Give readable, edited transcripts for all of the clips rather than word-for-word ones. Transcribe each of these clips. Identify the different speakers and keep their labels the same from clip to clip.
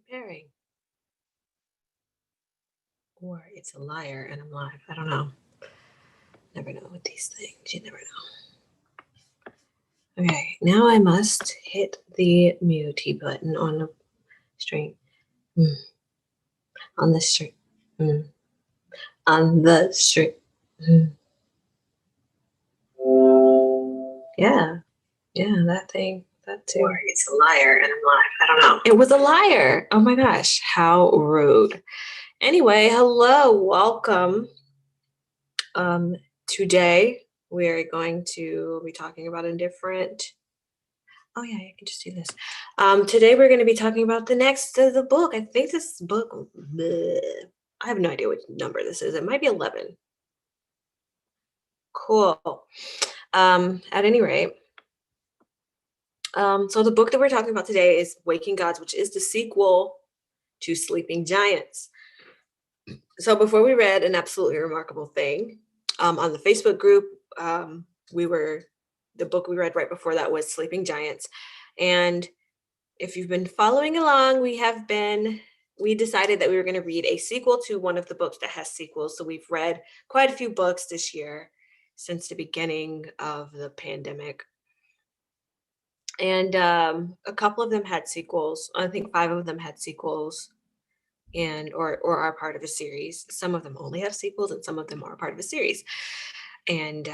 Speaker 1: preparing. Or it's a liar and I'm live. I don't know. Never know with these things. You never know. Okay, now I must hit the mute button on the string. Mm. On the string. Mm. On the string. Mm. Yeah. Yeah, that thing. That too. Or it's a liar and I'm live. I don't know. It was a liar. Oh my gosh. How rude. Anyway, hello. Welcome. Today we're going to be talking about a different. Oh yeah, I can just do this. Today we're going to be talking about the next of the book. I think this book. Bleh, I have no idea which number this is. It might be 11. Cool. At any rate, so the book that we're talking about today is Waking Gods, which is the sequel to Sleeping Giants. So before we read An Absolutely Remarkable Thing, on the Facebook group, the book we read right before that was Sleeping Giants. And if you've been following along, we decided that we were going to read a sequel to one of the books that has sequels. So we've read quite a few books this year since the beginning of the pandemic. And a couple of them had sequels. I think 5 of them had sequels and or are part of a series. Some of them only have sequels and some of them are part of a series. And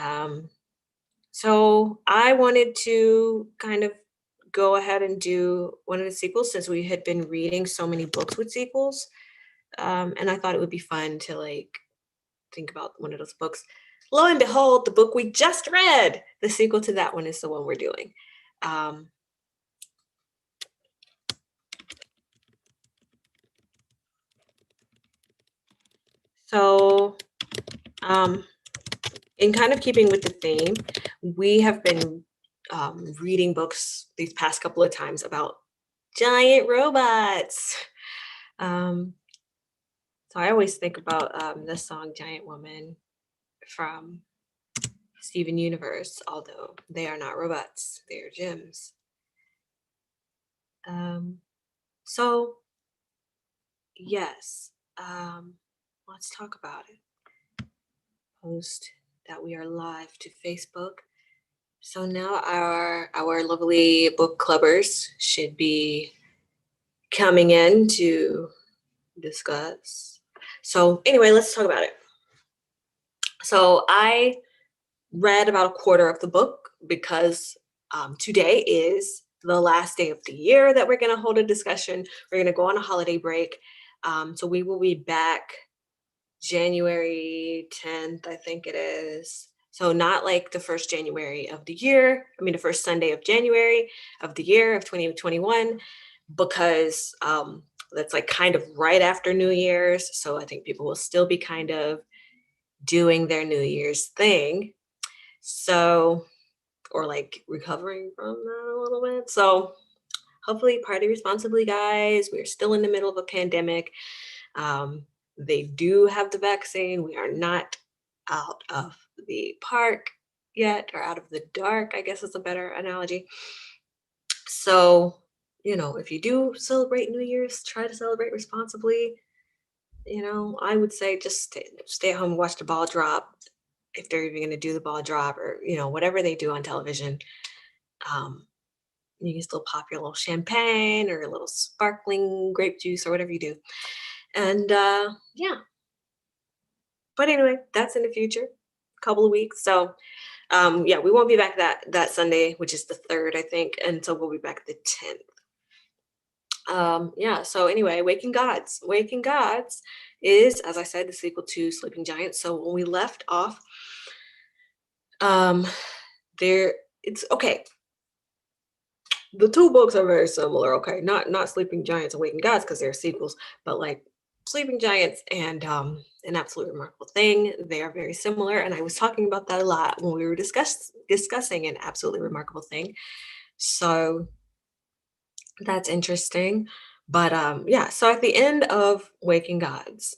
Speaker 1: so I wanted to kind of go ahead and do one of the sequels since we had been reading so many books with sequels. And I thought it would be fun to like think about one of those books. Lo and behold, the book we just read, the sequel to that one is the one we're doing. So in kind of keeping with the theme, we have been reading books these past couple of times about giant robots. So I always think about the song Giant Woman from Steven Universe, although they are not robots, they are gems. So, yes, let's talk about it. Post that we are live to Facebook. So now our lovely book clubbers should be coming in to discuss. So anyway, let's talk about it. So I read about a quarter of the book because today is the last day of the year that we're going to hold a discussion. We're going to go on a holiday break. So we will be back January 10th, I think it is. So not like the first January of the year. I mean, the first Sunday of January of the year of 2021, because that's like kind of right after New Year's. So I think people will still be kind of doing their New Year's thing. So, or like recovering from that a little bit. So hopefully party responsibly, guys. We're still in the middle of a pandemic. They do have the vaccine. We are not out of the park yet, or out of the dark, I guess is a better analogy. So, if you do celebrate New Year's, try to celebrate responsibly. I would say just stay at home, watch the ball drop, if they're even going to do the ball drop, or whatever they do on television. You can still pop your little champagne or a little sparkling grape juice or whatever you do. And yeah. But anyway, that's in the future, couple of weeks. So yeah, we won't be back that Sunday, which is the 3rd, I think. And so we'll be back the 10th. Yeah, so anyway, Waking Gods. Waking Gods is, as I said, the sequel to Sleeping Giants. So when we left off, it's okay. The 2 books are very similar, okay? Not Sleeping Giants and Waking Gods because they're sequels, but like Sleeping Giants and An Absolutely Remarkable Thing, they are very similar. And I was talking about that a lot when we were discussing An Absolutely Remarkable Thing. So that's interesting. But yeah, so at the end of Waking Gods,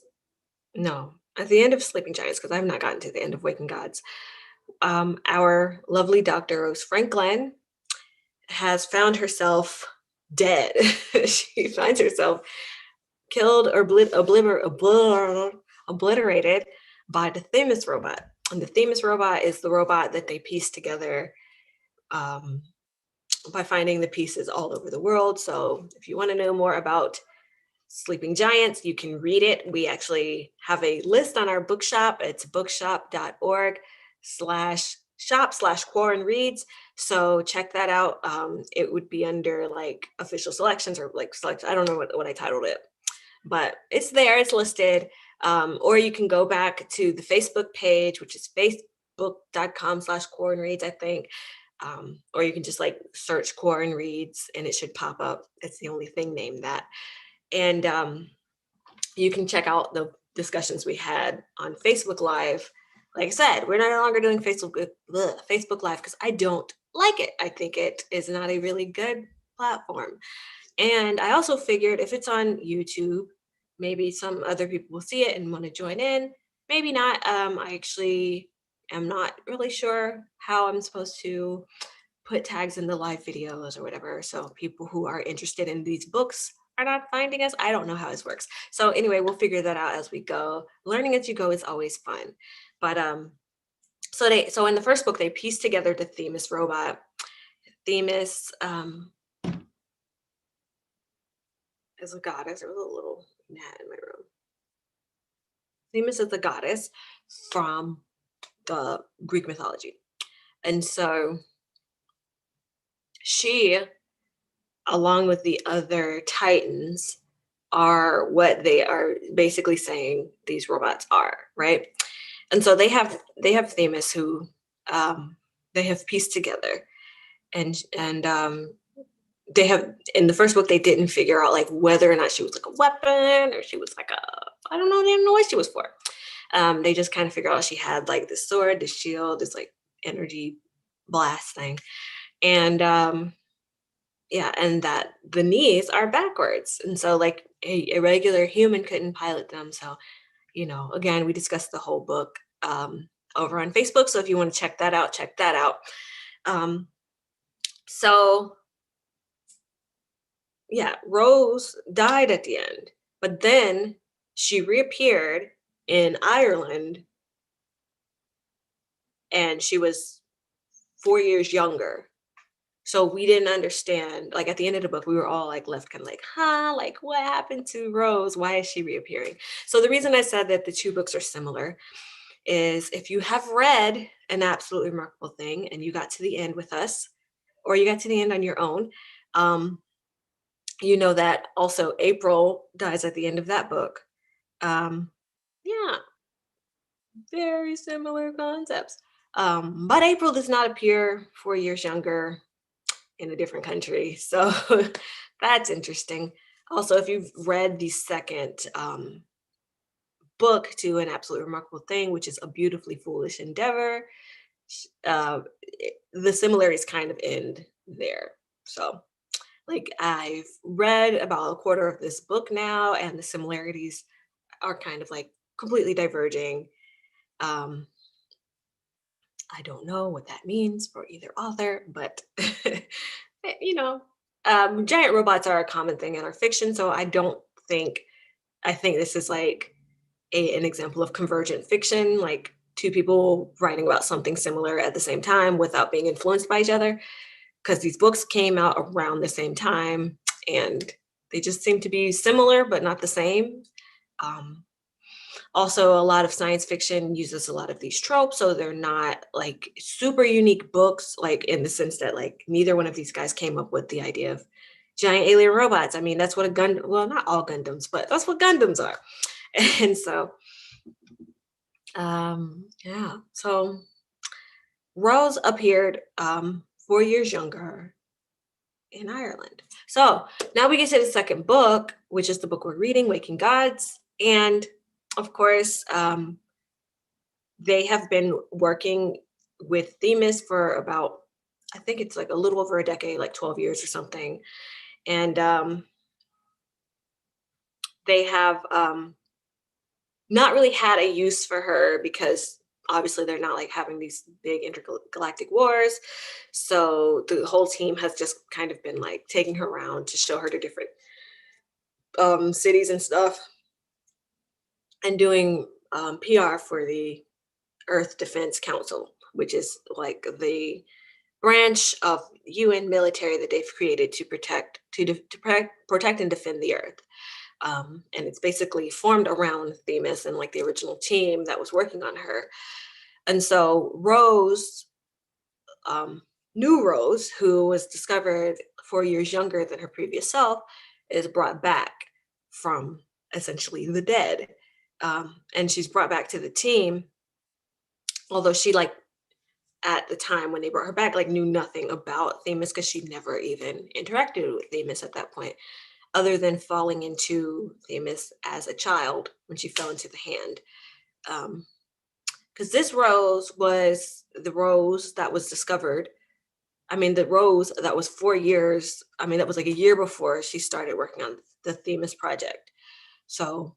Speaker 1: no, at the end of Sleeping Giants, because I've not gotten to the end of Waking Gods, our lovely Dr. Rose Franklin has found herself dead. She finds herself killed or obliterated by the Themis robot. And the Themis robot is the robot that they piece together um, by finding the pieces all over the world. So if you want to know more about Sleeping Giants, you can read it. We actually have a list on our bookshop. It's bookshop.org slash shop slash Quarren Reads. So check that out. It would be under like official selections or like select. I don't know what I titled it, but it's there, it's listed. Or you can go back to the Facebook page, which is facebook.com slash Quarren Reads, I think. Or you can just like search Quarren Reads and it should pop up. It's the only thing named that. And you can check out the discussions we had on Facebook Live. Like I said, we're no longer doing Facebook Live because I don't like it. I think it is not a really good platform. And I also figured if it's on YouTube, maybe some other people will see it and want to join in. Maybe not. I actually am not really sure how I'm supposed to put tags in the live videos or whatever. So people who are interested in these books are not finding us. I don't know how this works. So anyway, we'll figure that out as we go. Learning as you go is always fun. But so in the first book, they pieced together the Themis robot. Themis is a goddess. There was a little gnat in my room. Themis is the goddess from the Greek mythology. And so she, along with the other Titans, are what they are basically saying these robots are, right? And so they have Themis who they have pieced together, and they have in the first book they didn't figure out like whether or not she was like a weapon or she was like I don't know, they didn't know what she was for. They just kind of figured out she had like this sword, this shield, this like energy blast thing, and yeah, and that the knees are backwards, and so like a regular human couldn't pilot them. So again, we discussed the whole book over on Facebook. So if you want to check that out, check that out. So yeah, Rose died at the end, but then she reappeared in Ireland and she was 4 years younger. So we didn't understand, like at the end of the book, we were all like left kind of like, like what happened to Rose? Why is she reappearing? So the reason I said that the two books are similar is if you have read An Absolutely Remarkable Thing and you got to the end with us, or you got to the end on your own, you know that also April dies at the end of that book. Yeah, very similar concepts. But April does not appear 4 years younger in a different country. So that's interesting. Also, if you've read the second book to An Absolutely Remarkable Thing, which is A Beautifully Foolish Endeavor, the similarities kind of end there. So like I've read about a quarter of this book now and the similarities are kind of like completely diverging. I don't know what that means for either author, but giant robots are a common thing in our fiction. So I think this is like an example of convergent fiction, like two people writing about something similar at the same time without being influenced by each other. Because these books came out around the same time and they just seem to be similar, but not the same. Also, a lot of science fiction uses a lot of these tropes, so they're not like super unique books, like in the sense that like neither one of these guys came up with the idea of giant alien robots. I mean, that's what well, not all Gundams, but that's what Gundams are. And so, yeah, so Rose appeared 4 years younger in Ireland. So now we get to the second book, which is the book we're reading, Waking Gods. And of course, they have been working with Themis for about, I think it's like a little over a decade, like 12 years or something. And they have not really had a use for her because obviously they're not like having these big intergalactic wars. So the whole team has just kind of been like taking her around to show her the different cities and stuff, and doing PR for the Earth Defense Council, which is like the branch of UN military that they've created to protect and defend the Earth. And it's basically formed around Themis and like the original team that was working on her. And so Rose, um, new Rose, who was discovered 4 years younger than her previous self, is brought back from essentially the dead. And she's brought back to the team, although she like at the time when they brought her back like knew nothing about Themis because she never even interacted with Themis at that point, other than falling into Themis as a child when she fell into the hand. Because this Rose was the Rose that was discovered. I mean, the Rose that was 4 years. I mean, that was like a year before she started working on the Themis project. So,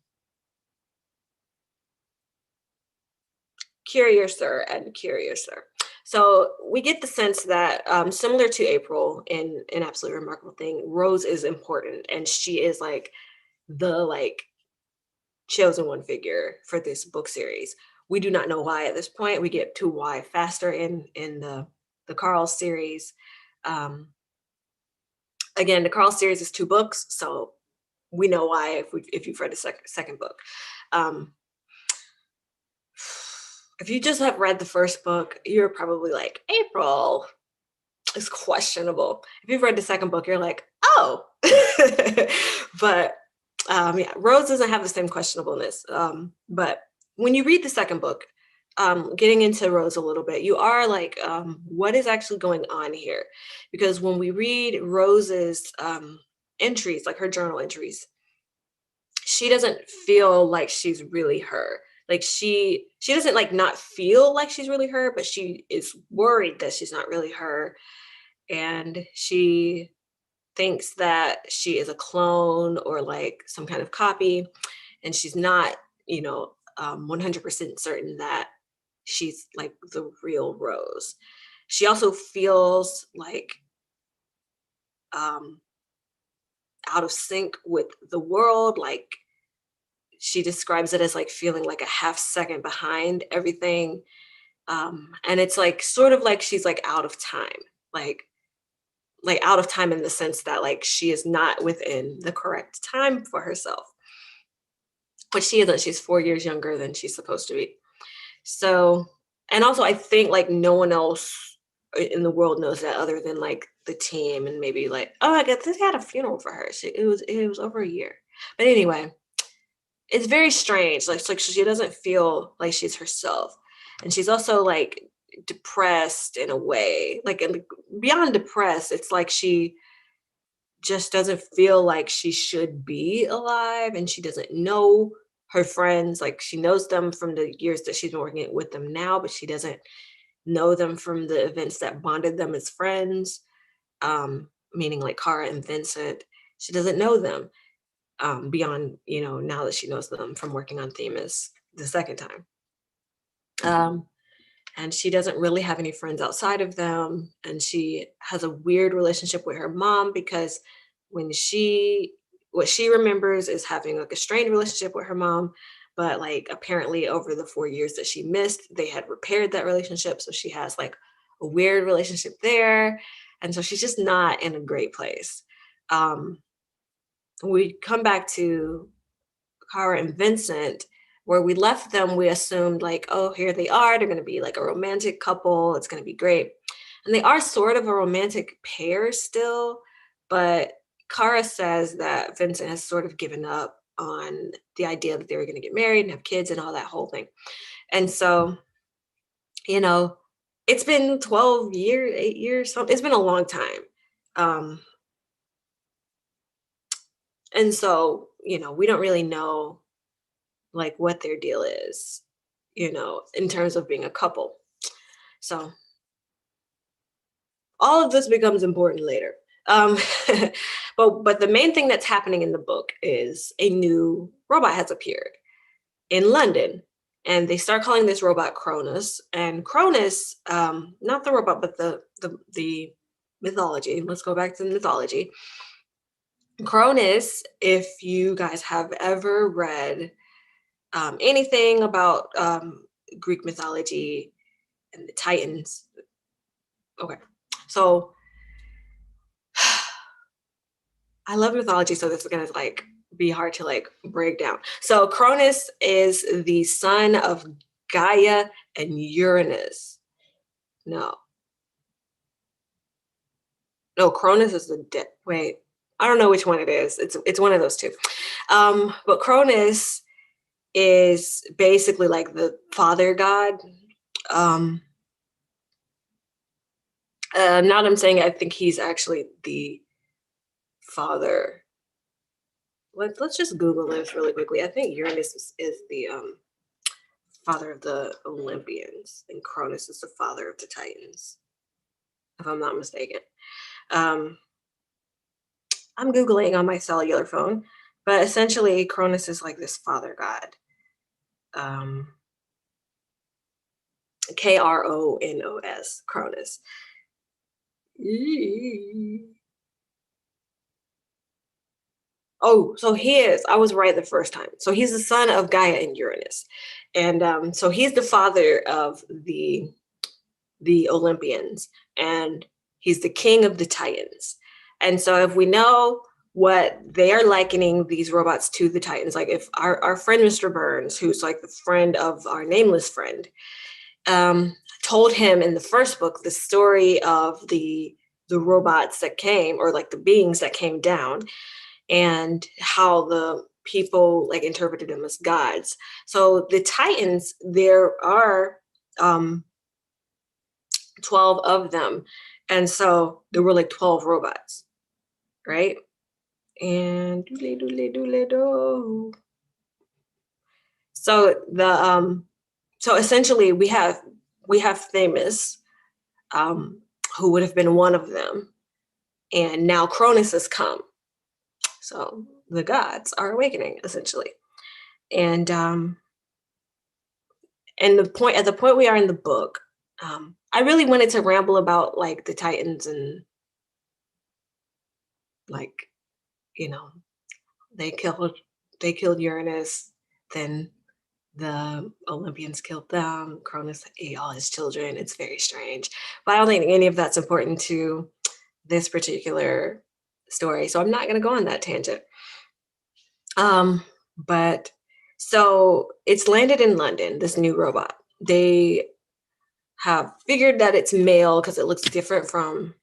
Speaker 1: curiouser and curiouser. So we get the sense that similar to April in an absolutely remarkable thing, Rose is important, and she is like the like chosen one figure for this book series. We do not know why at this point. We get to why faster in the Carl series. Um, Again, the Carl series is 2 books, so we know why if you've read the second book. Um, if you just have read the first book, you're probably like, April is questionable. If you've read the second book, you're like, oh. But yeah, Rose doesn't have the same questionableness. But when you read the second book, getting into Rose a little bit, you are like, what is actually going on here? Because when we read Rose's entries, like her journal entries, she doesn't feel like she's really her. Like she doesn't like not feel like she's really her, but she is worried that she's not really her. And she thinks that she is a clone or like some kind of copy. And she's not, 100% certain that she's like the real Rose. She also feels like um, out of sync with the world. Like she describes it as like feeling like a half second behind everything. And it's like sort of like she's like out of time, like out of time in the sense that like she is not within the correct time for herself, which she isn't. She's 4 years younger than she's supposed to be. So, and also I think like no one else in the world knows that other than like the team and maybe like, oh, I guess they had a funeral for her. It was over a year. But anyway, it's very strange. Like, it's like she doesn't feel like she's herself. And she's also like depressed in a way. Like and beyond depressed, it's like she just doesn't feel like she should be alive, and she doesn't know her friends. Like she knows them from the years that she's been working with them now, but she doesn't know them from the events that bonded them as friends, meaning like Kara and Vincent. She doesn't know them beyond, now that she knows them from working on Themis the second time. And she doesn't really have any friends outside of them. And she has a weird relationship with her mom because what she remembers is having like a strained relationship with her mom. But like apparently over the 4 years that she missed, they had repaired that relationship. So she has like a weird relationship there. And so she's just not in a great place. We come back to Kara and Vincent, where we left them, we assumed like, oh, here they are. They're going to be like a romantic couple. It's going to be great. And they are sort of a romantic pair still, but Kara says that Vincent has sort of given up on the idea that they were going to get married and have kids and all that whole thing. And so, you know, it's been 12 years, 8 years, so it's been a long time. Um, and so, we don't really know like what their deal is, in terms of being a couple. So all of this becomes important later. Um, but the main thing that's happening in the book is a new robot has appeared in London, and they start calling this robot Cronus. And Cronus, not the robot, but the mythology. Let's go back to the mythology. Cronus, if you guys have ever read anything about Greek mythology and the Titans, okay, so I love mythology, so this is gonna like be hard to like break down. So Cronus is the son of Gaia and Uranus. No, no, Cronus is the wait. I don't know which one it is. It's one of those two. But Cronus is basically like the father god. Um, now that I'm saying it, I think he's actually the father. Let's just Google this really quickly. I think Uranus is the father of the Olympians, and Cronus is the father of the Titans, if I'm not mistaken. Um, I'm Googling on my cellular phone, but essentially Cronus is like this father god. Um, Kronos, Cronus. Oh, so he is. I was right the first time. So he's the son of Gaia and Uranus, and so he's the father of the Olympians, and he's the king of the Titans. And so if we know what they are likening these robots to the Titans, like if our friend Mr. Burns, who's like the friend of our nameless friend, told him in the first book the story of the robots that came, or like the beings that came down, and how the people like interpreted them as gods. So the Titans, there are 12 of them. And so there were like 12 robots, right? And doodly doodly doodly do. So so essentially we have Themis, who would have been one of them, and now Cronus has come. So the gods are awakening essentially. And at the point we are in the book, I really wanted to ramble about like the Titans and like, you know, they killed Uranus, then the Olympians killed them, Cronus ate all his children. It's very strange. But I don't think any of that's important to this particular story. So I'm not gonna go on that tangent. But so it's landed in London, this new robot. They have figured that it's male because it looks different from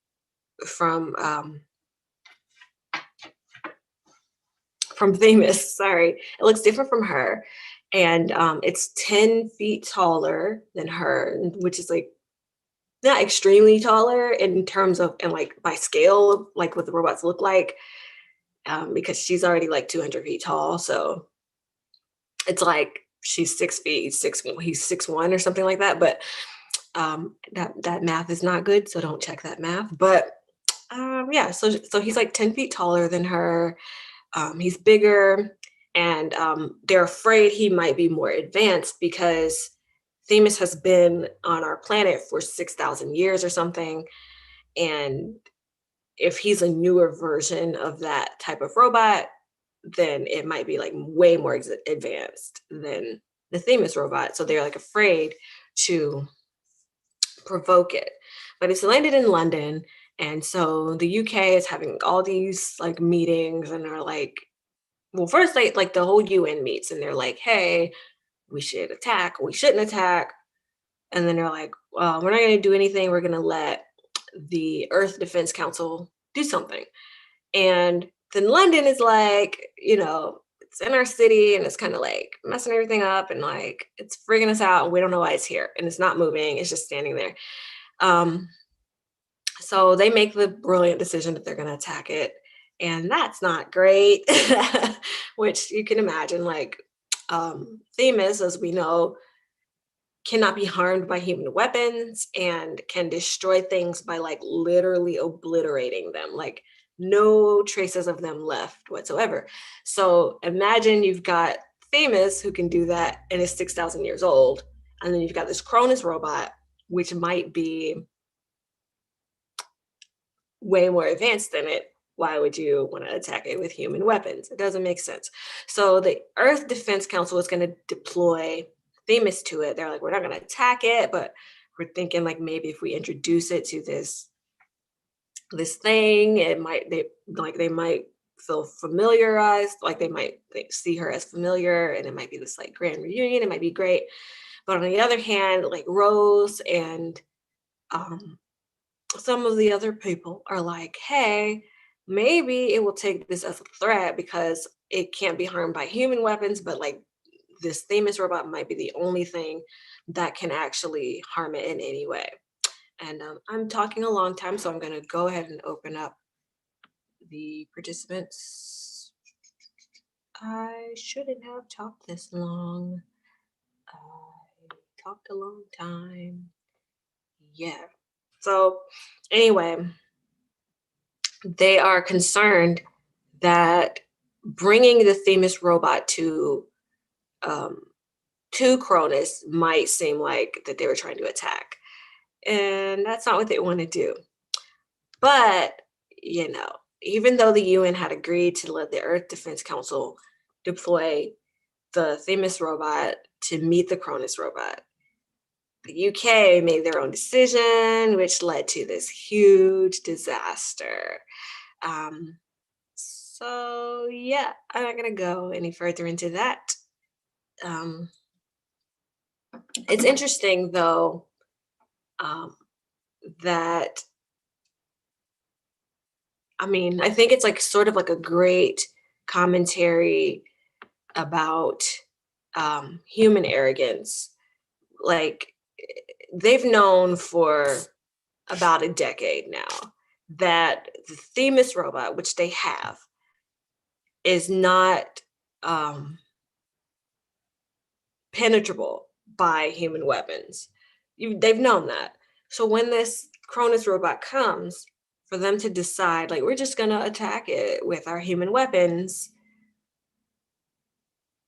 Speaker 1: Themis. Sorry, it looks different from her, and it's 10 feet taller than her, which is like not extremely taller in terms of, and like by scale, like what the robots look like, because she's already like 200 feet tall. So it's like she's 6 feet, he's 6'1" or something like that. But that math is not good, so don't check that math. But yeah, so he's like 10 feet taller than her. He's bigger, and they're afraid he might be more advanced because Themis has been on our planet for 6,000 years or something. And if he's a newer version of that type of robot, then it might be like way more advanced than the Themis robot. So they're like afraid to provoke it. But it's landed in London. And so the UK is having all these like meetings, and they're like, well, first like the whole UN meets, and they're like, hey, we should attack, we shouldn't attack. And then they're like, well, we're not going to do anything. We're going to let the Earth Defense Council do something. And then London is like, it's in our city, and it's kind of like messing everything up, and like it's freaking us out, and we don't know why it's here, and it's not moving, it's just standing there. So they make the brilliant decision that they're going to attack it, and that's not great. Which you can imagine, like Themis, as we know, cannot be harmed by human weapons and can destroy things by like literally obliterating them, like no traces of them left whatsoever. So imagine you've got Themis who can do that and is 6,000 years old. And then you've got this Cronus robot, which might be way more advanced than it. Why would you want to attack it with human weapons? It doesn't make sense. So the Earth Defense Council is going to deploy Themis to it. They're like, we're not going to attack it, but we're thinking like maybe if we introduce it to this thing, it might they might feel familiarized, like they might see her as familiar, and it might be this like grand reunion. It might be great. But on the other hand, like Rose and some of the other people are like, hey, maybe it will take this as a threat because it can't be harmed by human weapons, but like this Themis robot might be the only thing that can actually harm it in any way. And I'm talking a long time, so I'm going to go ahead and open up the participants. I shouldn't have talked this long. I talked a long time. Yeah. So anyway, they are concerned that bringing the Themis robot to Cronus might seem like that they were trying to attack. And that's not what they want to do. But, you know, even though the UN had agreed to let the Earth Defense Council deploy the Themis robot to meet the Cronus robot, the UK made their own decision, which led to this huge disaster. So yeah, I'm not gonna go any further into that. It's interesting though, that I think it's like sort of like a great commentary about human arrogance. Like they've known for about a decade now that the Themis robot, which they have, is not penetrable by human weapons. They've known that. So when this Cronus robot comes, for them to decide, like, we're just gonna attack it with our human weapons,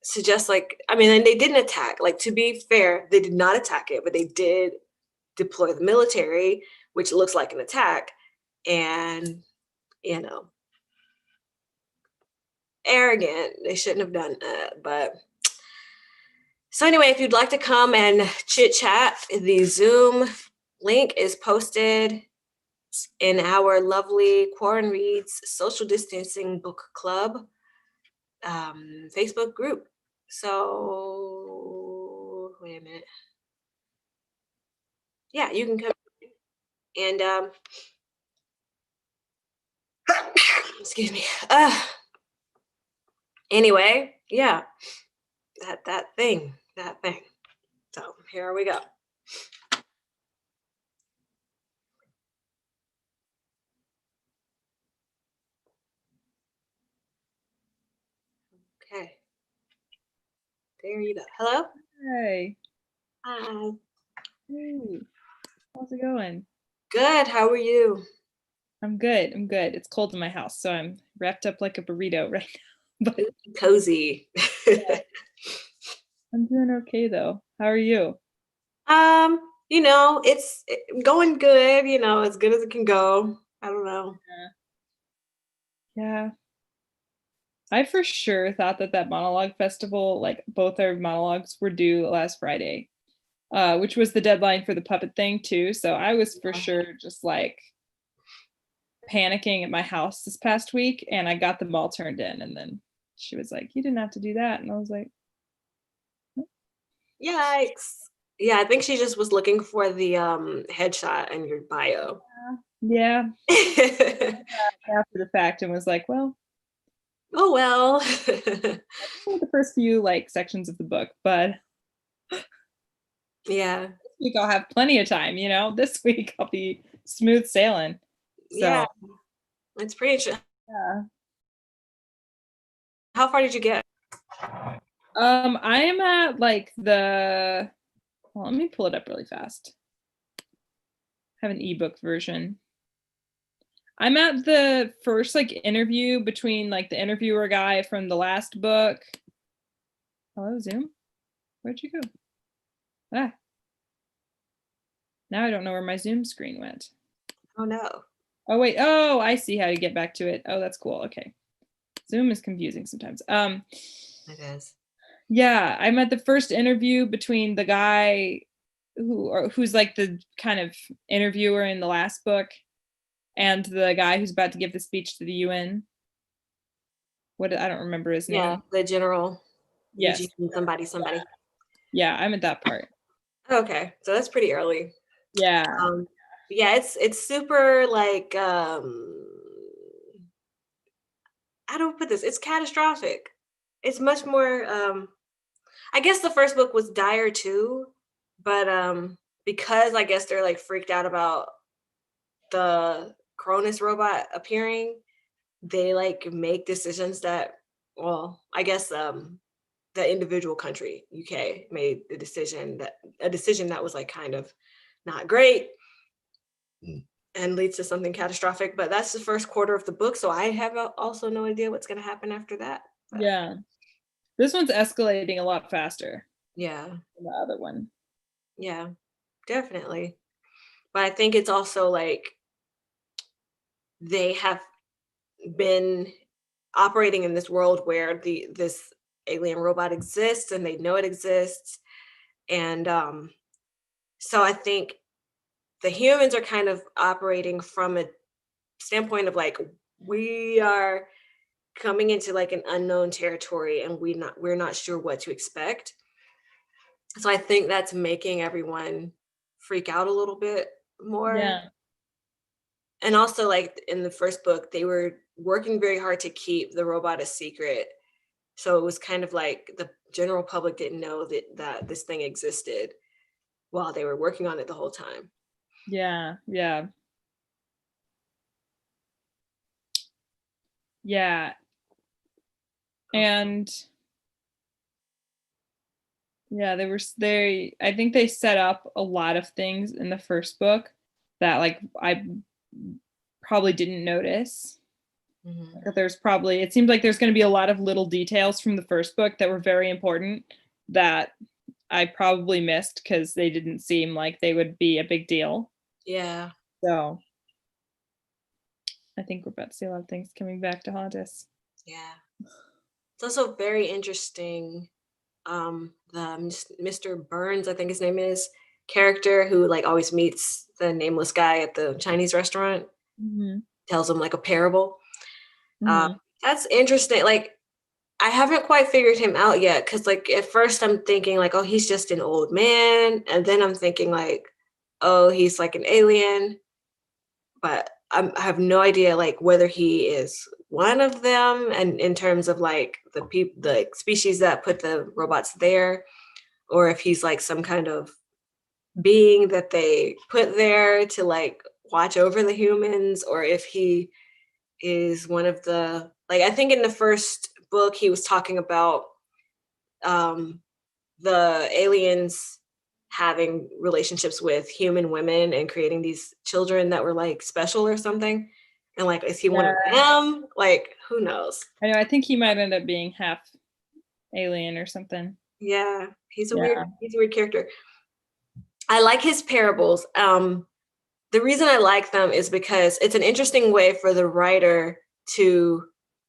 Speaker 1: suggests like, and they didn't attack. Like, to be fair, they did not attack it, but they did deploy the military, which looks like an attack. And, arrogant. They shouldn't have done that. But so anyway, if you'd like to come and chit chat, the Zoom link is posted in our lovely Quarren Reads Social Distancing Book Club Facebook group. So wait a minute. Yeah, you can come and excuse me. Anyway, yeah, that thing. So here we go. Okay. There you go. Hello?
Speaker 2: Hey.
Speaker 1: Hi.
Speaker 2: Hey. How's it going?
Speaker 1: Good. How are you?
Speaker 2: I'm good. It's cold in my house, so I'm wrapped up like a burrito right now. But
Speaker 1: Cozy.
Speaker 2: I'm doing okay though. How are you?
Speaker 1: It's going good, as good as it can go. I don't know.
Speaker 2: Yeah. I for sure thought that monologue festival, like both our monologues were due last Friday, which was the deadline for the puppet thing too. So I was for sure just like panicking at my house this past week, and I got them all turned in, and then she was like, "You didn't have to do that," and I was like,
Speaker 1: Yikes. Yeah, I think she just was looking for the headshot in your bio.
Speaker 2: Yeah. After the fact, and was like, well,
Speaker 1: oh well.
Speaker 2: the first few like sections of the book, but
Speaker 1: yeah.
Speaker 2: This week I'll have plenty of time, This week I'll be smooth sailing. So
Speaker 1: yeah. It's pretty interesting.
Speaker 2: yeah.
Speaker 1: How far did you get?
Speaker 2: I am at like well, let me pull it up really fast. I have an ebook version. I'm at the first like interview between like the interviewer guy from the last book Hello, Zoom? Where'd you go? Ah, now I don't know where my Zoom screen went.
Speaker 1: Oh no.
Speaker 2: Oh, wait. Oh, I see how to get back to it. Oh, that's cool. Okay. Zoom is confusing sometimes.
Speaker 1: It is.
Speaker 2: Yeah, I'm at the first interview between the guy who's like the kind of interviewer in the last book and the guy who's about to give the speech to the UN. I don't remember his
Speaker 1: Yeah,
Speaker 2: name.
Speaker 1: the general
Speaker 2: Yes.
Speaker 1: Eugene somebody.
Speaker 2: Yeah, I'm at that part.
Speaker 1: Okay, so that's pretty early.
Speaker 2: Yeah.
Speaker 1: Yeah, it's super like how do I put this? It's catastrophic. It's much more I guess the first book was dire too, but because I guess they're like freaked out about the Cronus robot appearing, they like make decisions that, well, I guess the individual country, UK, made the decision that a decision that was like kind of not great and leads to something catastrophic. But that's the first quarter of the book, so I have also no idea what's going to happen after that. But
Speaker 2: Yeah. This one's escalating a lot faster
Speaker 1: yeah,
Speaker 2: than the other one.
Speaker 1: yeah, definitely. But I think it's also like they have been operating in this world where this alien robot exists and they know it exists. And so I think the humans are kind of operating from a standpoint of like, we are coming into like an unknown territory and we're not sure what to expect. So I think that's making everyone freak out a little bit more.
Speaker 2: Yeah.
Speaker 1: And also like in the first book, they were working very hard to keep the robot a secret. So it was kind of like the general public didn't know that this thing existed while they were working on it the whole time.
Speaker 2: Yeah. Yeah. Yeah. And yeah, they I think they set up a lot of things in the first book that like I probably didn't notice.
Speaker 1: Mhm.
Speaker 2: Like, it seems like there's going to be a lot of little details from the first book that were very important that I probably missed because they didn't seem like they would be a big deal.
Speaker 1: Yeah,
Speaker 2: So I think we're about to see a lot of things coming back to haunt us.
Speaker 1: yeah. It's also very interesting. Mr. Burns, I think his name is, character who like always meets the nameless guy at the Chinese restaurant,
Speaker 2: Hmm.
Speaker 1: tells him like a parable. Uh,
Speaker 2: Hmm.
Speaker 1: that's interesting. Like I haven't quite figured him out yet because like at first I'm thinking like, oh, he's just an old man, and then I'm thinking like, oh, he's like an alien, but I have no idea like whether he is one of them, and in terms of like the species that put the robots there, or if he's like some kind of being that they put there to like watch over the humans, or if he is one of the, like, I think in the first book he was talking about um the aliens having relationships with human women and creating these children that were like special or something. And like, is he one of
Speaker 2: Yeah,
Speaker 1: them? Like, who knows?
Speaker 2: I know. I think he might end up being half alien or something.
Speaker 1: Yeah,
Speaker 2: Yeah.
Speaker 1: he's a weird character. I like his parables. The reason I like them is because it's an interesting way for the writer to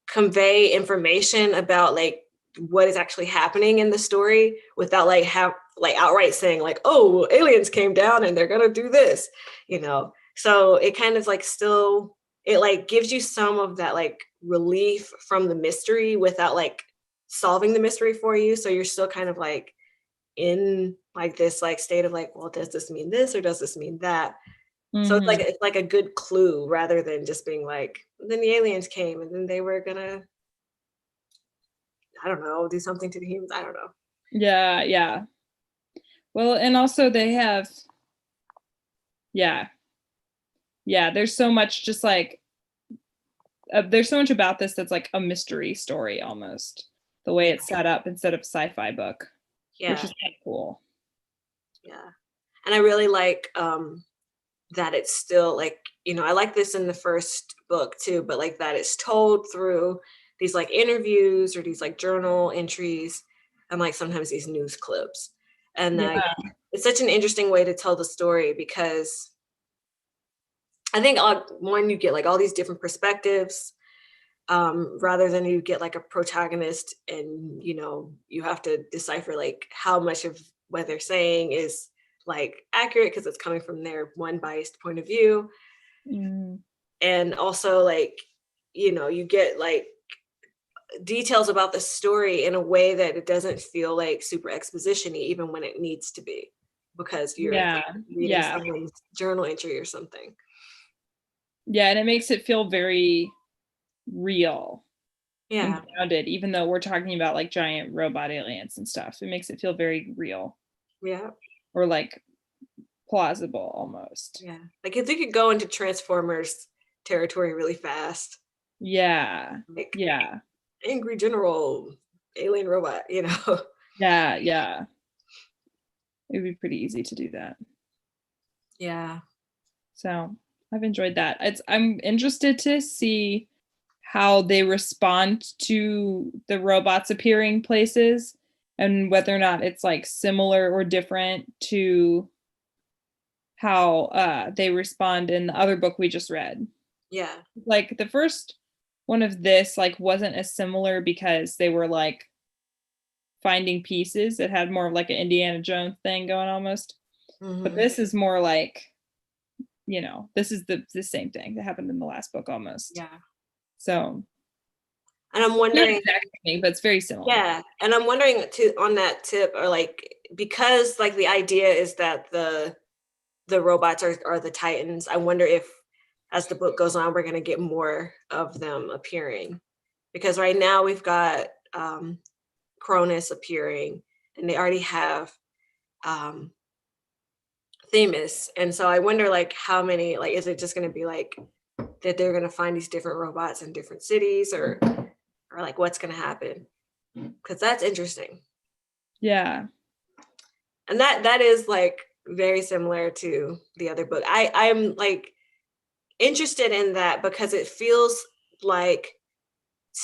Speaker 1: convey information about like what is actually happening in the story without like have like outright saying like, oh, aliens came down and they're gonna do this, you know. So it kind of like still, it like gives you some of that like relief from the mystery without like solving the mystery for you. So you're still kind of like in like this like state of like, well, does this mean this or does this mean that? So
Speaker 2: Hmm.
Speaker 1: it's like a good clue rather than just being like, then the aliens came and then they were gonna, I don't know, do something to the humans. I don't know.
Speaker 2: Yeah. Yeah. Well, and also they have, yeah, yeah. There's so much just like there's so much about this that's like a mystery story almost. The way
Speaker 1: Yeah,
Speaker 2: it's set up instead of sci-fi book, which
Speaker 1: yeah,
Speaker 2: is kind of cool.
Speaker 1: yeah. And I really like that it's still like, you know, I like this in the first book too, but like that it's told through these like interviews or these like journal entries and like sometimes these news clips. And
Speaker 2: Yeah.
Speaker 1: like it's such an interesting way to tell the story because I think one, you get like all these different perspectives, rather than you get like a protagonist and you have to decipher like how much of what they're saying is like accurate because it's coming from their one biased point of view.
Speaker 2: Mm.
Speaker 1: And also like you get like details about the story in a way that it doesn't feel like super exposition-y even when it needs to be, because you're
Speaker 2: Yeah.
Speaker 1: like reading
Speaker 2: Yeah.
Speaker 1: someone's journal entry or something.
Speaker 2: Yeah. And it makes it feel very real and
Speaker 1: Yeah.
Speaker 2: grounded, even though we're talking about like giant robot aliens and stuff. It makes it feel very real
Speaker 1: Yeah.
Speaker 2: or like plausible almost.
Speaker 1: Yeah. Like if they could go into Transformers territory really fast,
Speaker 2: Yeah.
Speaker 1: like
Speaker 2: Yeah.
Speaker 1: angry general alien robot,
Speaker 2: Yeah. Yeah. It would be pretty easy to do that.
Speaker 1: Yeah.
Speaker 2: So I've enjoyed that. I'm interested to see how they respond to the robots appearing places and whether or not it's like similar or different to how they respond in the other book we just read.
Speaker 1: Yeah.
Speaker 2: Like the first one of this like wasn't as similar because they were like finding pieces. It had more of like an Indiana Jones thing going almost. But
Speaker 1: Hmm.
Speaker 2: this is more like, this is the same thing that happened in the last book almost.
Speaker 1: Yeah.
Speaker 2: So
Speaker 1: And I'm
Speaker 2: not
Speaker 1: wondering,
Speaker 2: exactly, but it's very similar.
Speaker 1: yeah. And I'm wondering too on that tip, or like, because like the idea is that the robots are the Titans. I wonder if as the book goes on, we're gonna get more of them appearing. Because right now we've got Cronus appearing, and they already have um Themis. And so I wonder like how many, like, is it just gonna be like that they're gonna find these different robots in different cities, or like what's gonna happen? Because that's interesting.
Speaker 2: Yeah.
Speaker 1: And that is like very similar to the other book. I'm like interested in that because it feels like,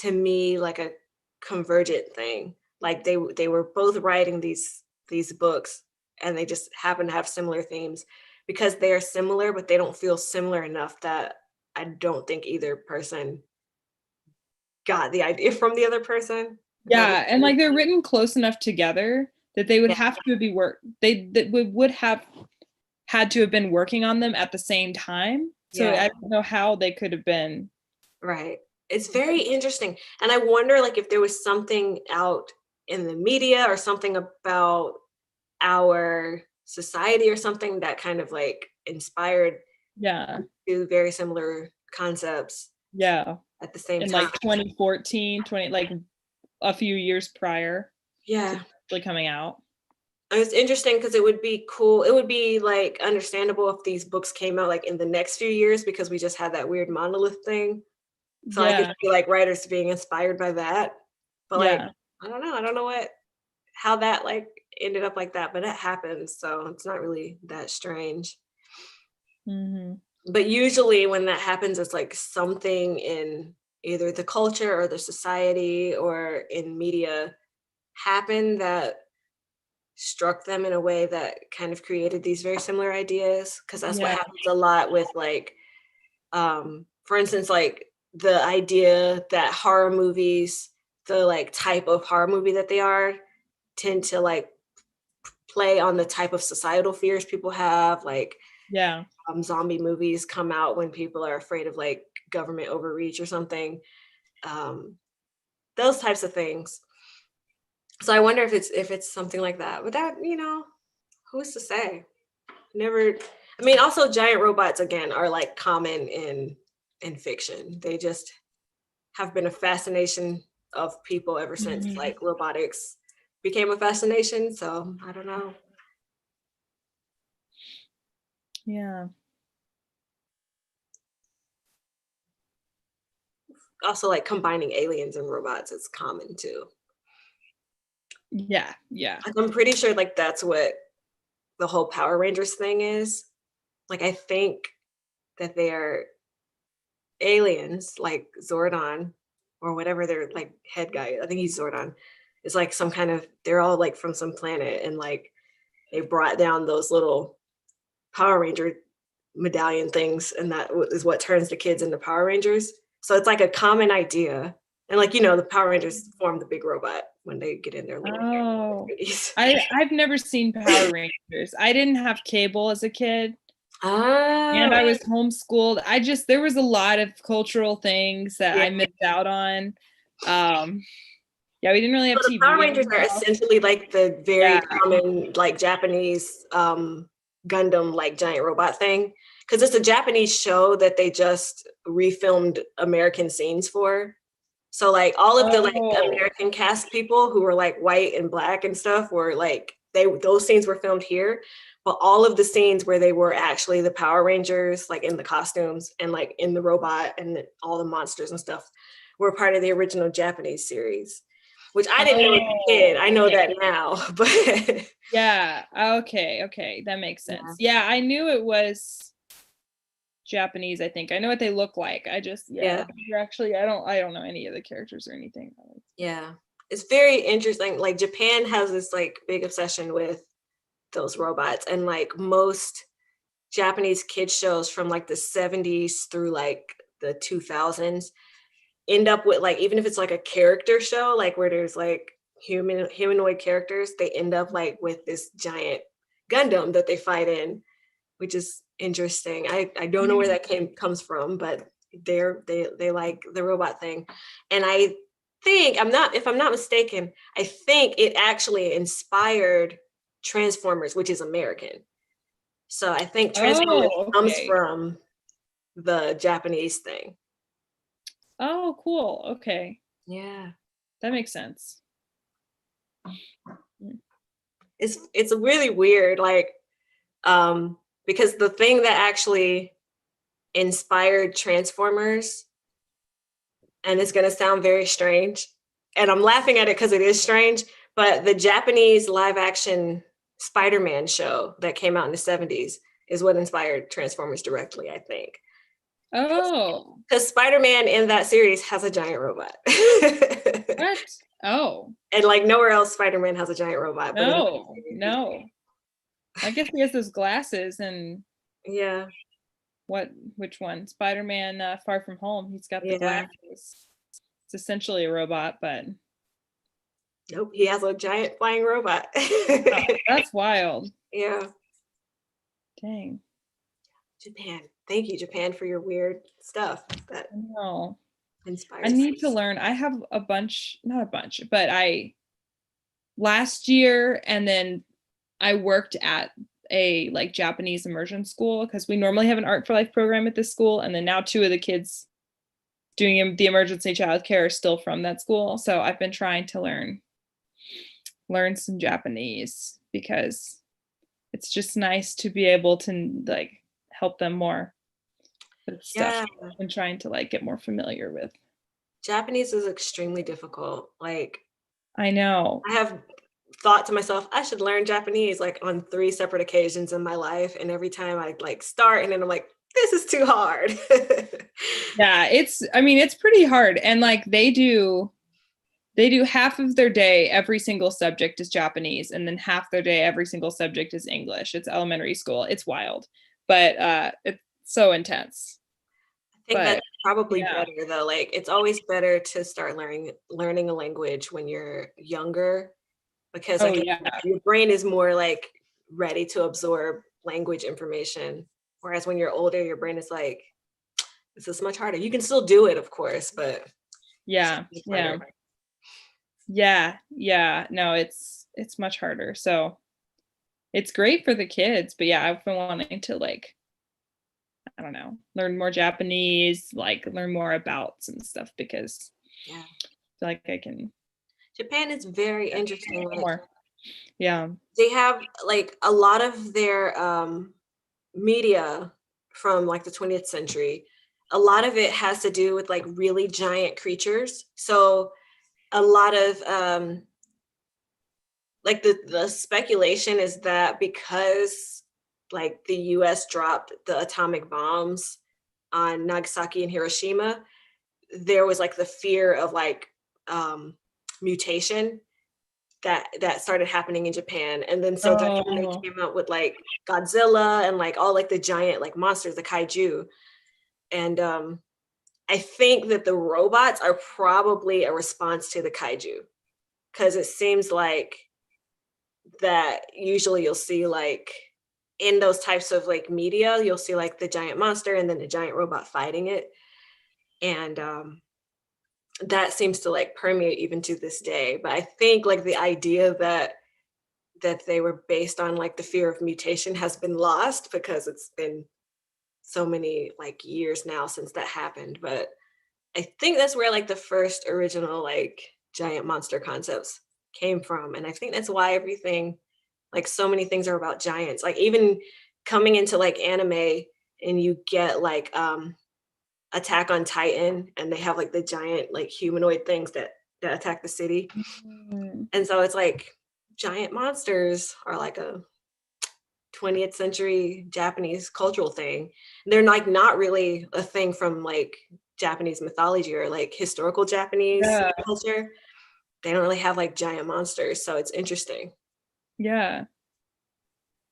Speaker 1: to me, like a convergent thing. Like they were both writing these books, and they just happen to have similar themes because they are similar, but they don't feel similar enough that I don't think either person got the idea from the other person. If that makes
Speaker 2: Yeah. And
Speaker 1: sense.
Speaker 2: like they're written close enough together that they would
Speaker 1: Yeah,
Speaker 2: have to be would have had to have been working on them at the same time. So
Speaker 1: yeah,
Speaker 2: I don't know how they could have been.
Speaker 1: right. It's very interesting. And I wonder like if there was something out in the media or something about our society or something that kind of like inspired
Speaker 2: Yeah.
Speaker 1: two very similar concepts
Speaker 2: Yeah.
Speaker 1: at the same
Speaker 2: In
Speaker 1: time.
Speaker 2: like 2014, like a few years prior to
Speaker 1: Yeah.
Speaker 2: actually coming out.
Speaker 1: And it's interesting because it would be cool. It would be like understandable if these books came out like in the next few years because we just had that weird monolith thing. So I could
Speaker 2: Yeah.
Speaker 1: see like writers being inspired by that. But like,
Speaker 2: Yeah.
Speaker 1: I don't know. I don't know how that like ended up like that, but it happens. So it's not really that strange.
Speaker 2: Hmm.
Speaker 1: But usually when that happens, it's like something in either the culture or the society or in media happened that struck them in a way that kind of created these very similar ideas. Because that's what
Speaker 2: Yeah.
Speaker 1: happens a lot with like, for instance, like the idea that horror movies, the like type of horror movie that they are, tend to like play on the type of societal fears people have, like
Speaker 2: Yeah.
Speaker 1: zombie movies come out when people are afraid of like government overreach or something, um, those types of things. So I wonder if it's something like that. But that, who's to say? Never. I mean, also giant robots again are like common in fiction. They just have been a fascination of people ever since
Speaker 2: Mhm.
Speaker 1: like robotics became a fascination. So I don't know.
Speaker 2: Yeah.
Speaker 1: Also, like combining aliens and robots is common too.
Speaker 2: Yeah. Yeah.
Speaker 1: Like, I'm pretty sure like that's what the whole Power Rangers thing is. Like I think that they are aliens, like Zordon or whatever their like head guy. I think he's Zordon. It's like some kind of, they're all like from some planet, and like they brought down those little Power Ranger medallion things, and that is what turns the kids into Power Rangers. So it's like a common idea. And like, the Power Rangers form the big robot when they get in their little
Speaker 2: Oh,
Speaker 1: goodies.
Speaker 2: I've never seen Power Rangers. I didn't have cable as a kid, and
Speaker 1: Oh,
Speaker 2: I was homeschooled. There was a lot of cultural things that
Speaker 1: yeah.
Speaker 2: I missed out on. Yeah, we didn't really have
Speaker 1: So the Power
Speaker 2: TV in
Speaker 1: Rangers are
Speaker 2: the house.
Speaker 1: essentially like the very
Speaker 2: Yeah.
Speaker 1: common like Japanese Gundam like giant robot thing. Because it's a Japanese show that they just refilmed American scenes for. So like all of the like
Speaker 2: Oh.
Speaker 1: American cast people who were like white and black and stuff were like those scenes were filmed here, but all of the scenes where they were actually the Power Rangers, like in the costumes and like in the robot and all the monsters and stuff, were part of the original Japanese series, which I didn't know as a kid. I
Speaker 2: Oh,
Speaker 1: know
Speaker 2: okay.
Speaker 1: that now, but
Speaker 2: Yeah. Okay. That makes sense.
Speaker 1: yeah,
Speaker 2: Yeah, I knew it was Japanese, I think. I know what they look like.
Speaker 1: yeah,
Speaker 2: You're actually I don't know any of the characters or anything.
Speaker 1: yeah. It's very interesting. Like Japan has this like big obsession with those robots, and like most Japanese kids shows from like the 70s through like the 2000s end up with like, even if it's like a character show, like where there's like humanoid characters, they end up like with this giant Gundam that they fight in, which is interesting. I don't know where that comes from, but they like the robot thing. And I think, if I'm not mistaken, I think it actually inspired Transformers, which is American. So I think Transformers
Speaker 2: Oh,
Speaker 1: comes
Speaker 2: okay.
Speaker 1: from the Japanese thing.
Speaker 2: Oh, cool. Okay.
Speaker 1: Yeah.
Speaker 2: That makes sense.
Speaker 1: It's really weird, like, because the thing that actually inspired Transformers, and it's gonna sound very strange, and I'm laughing at it because it is strange, but the Japanese live action Spider-Man show that came out in the 70s is what inspired Transformers directly, I think.
Speaker 2: Oh.
Speaker 1: Because Spider-Man in that series has a giant robot.
Speaker 2: What? Oh.
Speaker 1: And like nowhere else Spider-Man has a giant robot, but in that
Speaker 2: No.
Speaker 1: series,
Speaker 2: No. I guess he has those glasses and
Speaker 1: yeah,
Speaker 2: which one? Spider-Man Far From Home. He's got the
Speaker 1: yeah.
Speaker 2: glasses. It's essentially a robot, but
Speaker 1: Nope, he has a giant flying robot.
Speaker 2: oh, that's wild.
Speaker 1: Yeah,
Speaker 2: Dang.
Speaker 1: Japan. Thank you, Japan, for your weird stuff that
Speaker 2: No. I
Speaker 1: inspires
Speaker 2: need to
Speaker 1: us.
Speaker 2: learn. I have a bunch, not a bunch, but last year and then I worked at a like Japanese immersion school because we normally have an Art for Life program at this school, and then now two of the kids doing the emergency childcare are still from that school. So I've been trying to learn some Japanese because it's just nice to be able to like help them more with stuff
Speaker 1: Yeah,
Speaker 2: I've been trying to like get more familiar with.
Speaker 1: Japanese is extremely difficult. Like,
Speaker 2: I know.
Speaker 1: I have thought to myself, I should learn Japanese like on 3 separate occasions in my life. And every time I like start, and then I'm like, this is too hard.
Speaker 2: Yeah, I mean, it's pretty hard. And like they do half of their day, every single subject is Japanese, and then half their day, every single subject is English. It's elementary school. It's wild, but it's so intense.
Speaker 1: I think
Speaker 2: But
Speaker 1: that's probably
Speaker 2: yeah.
Speaker 1: better though. Like it's always better to start learning a language when you're younger, because
Speaker 2: Oh
Speaker 1: like
Speaker 2: yeah.
Speaker 1: your brain is more like ready to absorb language information. Whereas when you're older, your brain is like, this is much harder. You can still do it, of course, but
Speaker 2: Yeah.
Speaker 1: it's
Speaker 2: Yeah.
Speaker 1: harder.
Speaker 2: Yeah. No, it's much harder. So it's great for the kids, but yeah, I've been wanting to like, I don't know, learn more Japanese, like learn more about some stuff because
Speaker 1: Yeah.
Speaker 2: I feel like I can
Speaker 1: Japan is very interesting.
Speaker 2: get
Speaker 1: Like
Speaker 2: more. Yeah.
Speaker 1: they have like a lot of their media from like the 20th century. A lot of it has to do with like really giant creatures. So a lot of like the speculation is that because like the US dropped the atomic bombs on Nagasaki and Hiroshima, there was like the fear of like mutation. that started happening in Japan. And then so they
Speaker 2: Oh,
Speaker 1: came out with like Godzilla and like all like the giant like monsters, the kaiju. And I think that the robots are probably a response to the kaiju, because it seems like that usually you'll see like in those types of like media, you'll see like the giant monster and then the giant robot fighting it. And that seems to like permeate even to this day. But I think like the idea that they were based on like the fear of mutation has been lost, because it's been so many like years now since that happened. But I think that's where like the first original like giant monster concepts came from. And I think that's why everything, like so many things are about giants. Like even coming into like anime, and you get like Attack on Titan, and they have like the giant like humanoid things that attack the city.
Speaker 2: mm,
Speaker 1: And so it's like giant monsters are like a 20th century Japanese cultural thing. They're like not really a thing from like Japanese mythology or like historical Japanese
Speaker 2: yeah,
Speaker 1: culture. They don't really have like giant monsters, so it's interesting.
Speaker 2: yeah.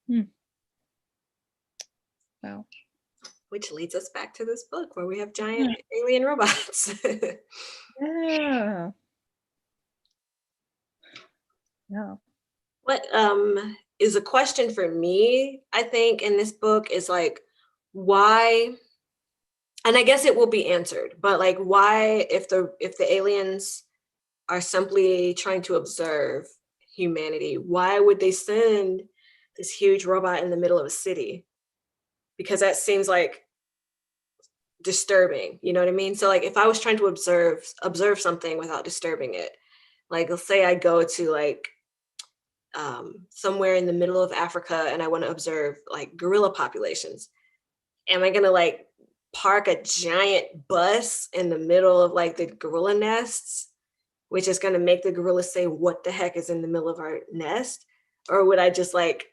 Speaker 2: Hmm. Wow.
Speaker 1: Which leads us back to this book where we have giant
Speaker 2: Yeah.
Speaker 1: alien robots.
Speaker 2: Yeah. Yeah.
Speaker 1: What is a question for me, I think, in this book is like, why, and I guess it will be answered, but like why, if the aliens are simply trying to observe humanity, why would they send this huge robot in the middle of a city? Because that seems like disturbing, you know what I mean? So like if I was trying to observe something without disturbing it, like let's say I go to like somewhere in the middle of Africa and I want to observe like gorilla populations, am I gonna like park a giant bus in the middle of like the gorilla nests, which is gonna make the gorilla say, "What the heck is in the middle of our nest?" Or would I just like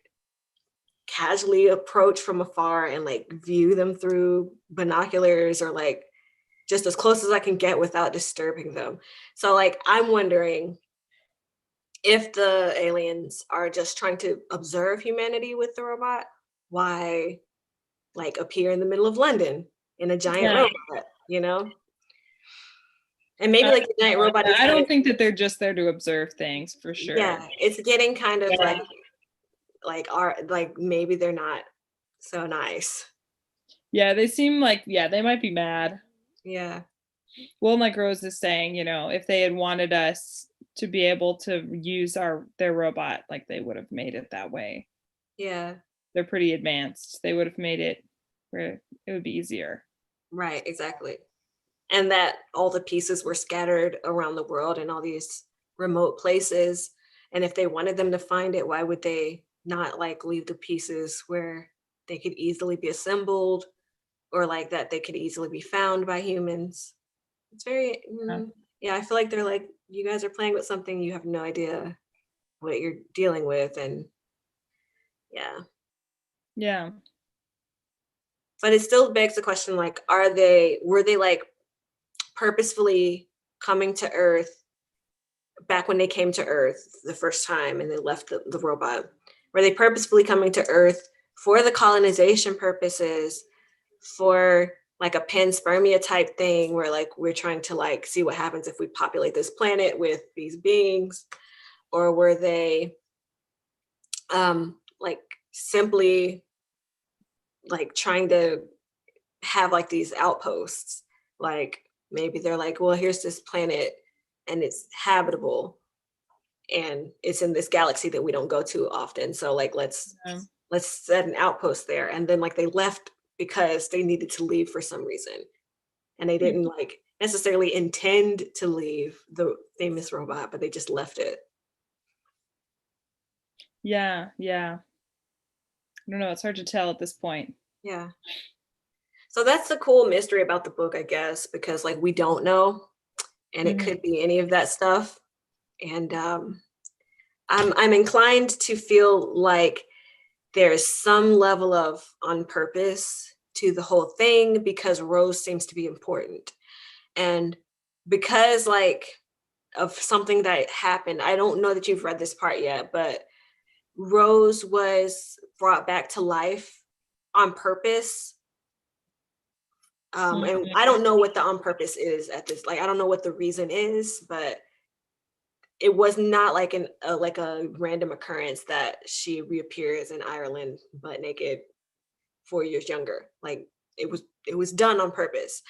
Speaker 1: casually approach from afar and like view them through binoculars, or like just as close as I can get without disturbing them? So like I'm wondering if the aliens are just trying to observe humanity with the robot, why like appear in the middle of London in a giant
Speaker 2: Yeah.
Speaker 1: robot, you know? And maybe like the giant robot is
Speaker 2: I
Speaker 1: kind of,
Speaker 2: don't think that they're just there to observe things for sure.
Speaker 1: yeah, it's getting kind of
Speaker 2: Yeah.
Speaker 1: like our like maybe they're not so nice.
Speaker 2: Yeah, they seem like, yeah, they might be mad.
Speaker 1: Yeah.
Speaker 2: Well, like Rose is saying, if they had wanted us to be able to use their robot, like they would have made it that way.
Speaker 1: Yeah.
Speaker 2: They're pretty advanced. They would have made it where it would be easier.
Speaker 1: Right, exactly. And that all the pieces were scattered around the world in all these remote places. And if they wanted them to find it, why would they not like leave the pieces where they could easily be assembled, or like that they could easily be found by humans? It's very,
Speaker 2: Yeah.
Speaker 1: yeah, I feel like they're like, you guys are playing with something you have no idea what you're dealing with. And yeah,
Speaker 2: Yeah.
Speaker 1: but it still begs the question, like, were they like purposefully coming to Earth back when they came to Earth the first time and they left the robot? Were they purposefully coming to Earth for the colonization purposes, for like a panspermia type thing where like we're trying to like see what happens if we populate this planet with these beings? Or were they like simply like trying to have like these outposts? Like maybe they're like, well, here's this planet and it's habitable and it's in this galaxy that we don't go to often, so like
Speaker 2: Um,
Speaker 1: let's set an outpost there. And then like they left because they needed to leave for some reason, and they didn't like necessarily intend to leave the famous robot, but they just left it.
Speaker 2: yeah. Yeah. I don't know. It's hard to tell at this point.
Speaker 1: Yeah, so that's the cool mystery about the book, I guess, because like we don't know, and it
Speaker 2: Mhm.
Speaker 1: could be any of that stuff. And I'm inclined to feel like there's some level of on purpose to the whole thing, because Rose seems to be important. And because like of something that happened. I don't know that you've read this part yet, but Rose was brought back to life on purpose. And I don't know what the on purpose is at this, like, I don't know what the reason is, but it was not like like a random occurrence that she reappears in Ireland butt naked 4 years younger. Like it was done on purpose.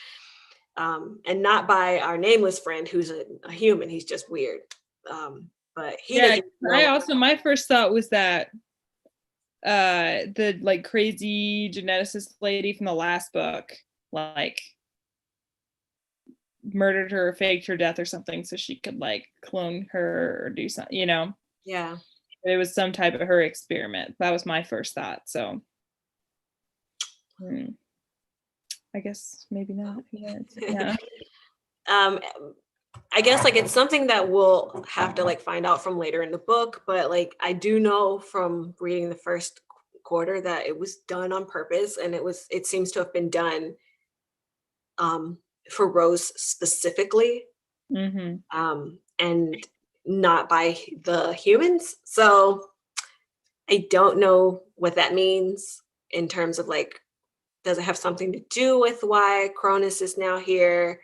Speaker 1: And not by our nameless friend who's a human. He's just weird. But he
Speaker 2: Yeah,
Speaker 1: doesn't
Speaker 2: I
Speaker 1: know.
Speaker 2: also, my first thought was that the like crazy geneticist lady from the last book like murdered her or faked her death or something so she could like clone her or do something, you know.
Speaker 1: Yeah.
Speaker 2: It was some type of her experiment. That was my first thought. So I guess maybe not. Yeah.
Speaker 1: I guess like it's something that we'll have to like find out from later in the book, but like I do know from reading the first quarter that it was done on purpose, and it seems to have been done for Rose specifically, and not by the humans. So I don't know what that means in terms of like, does it have something to do with why Cronus is now here?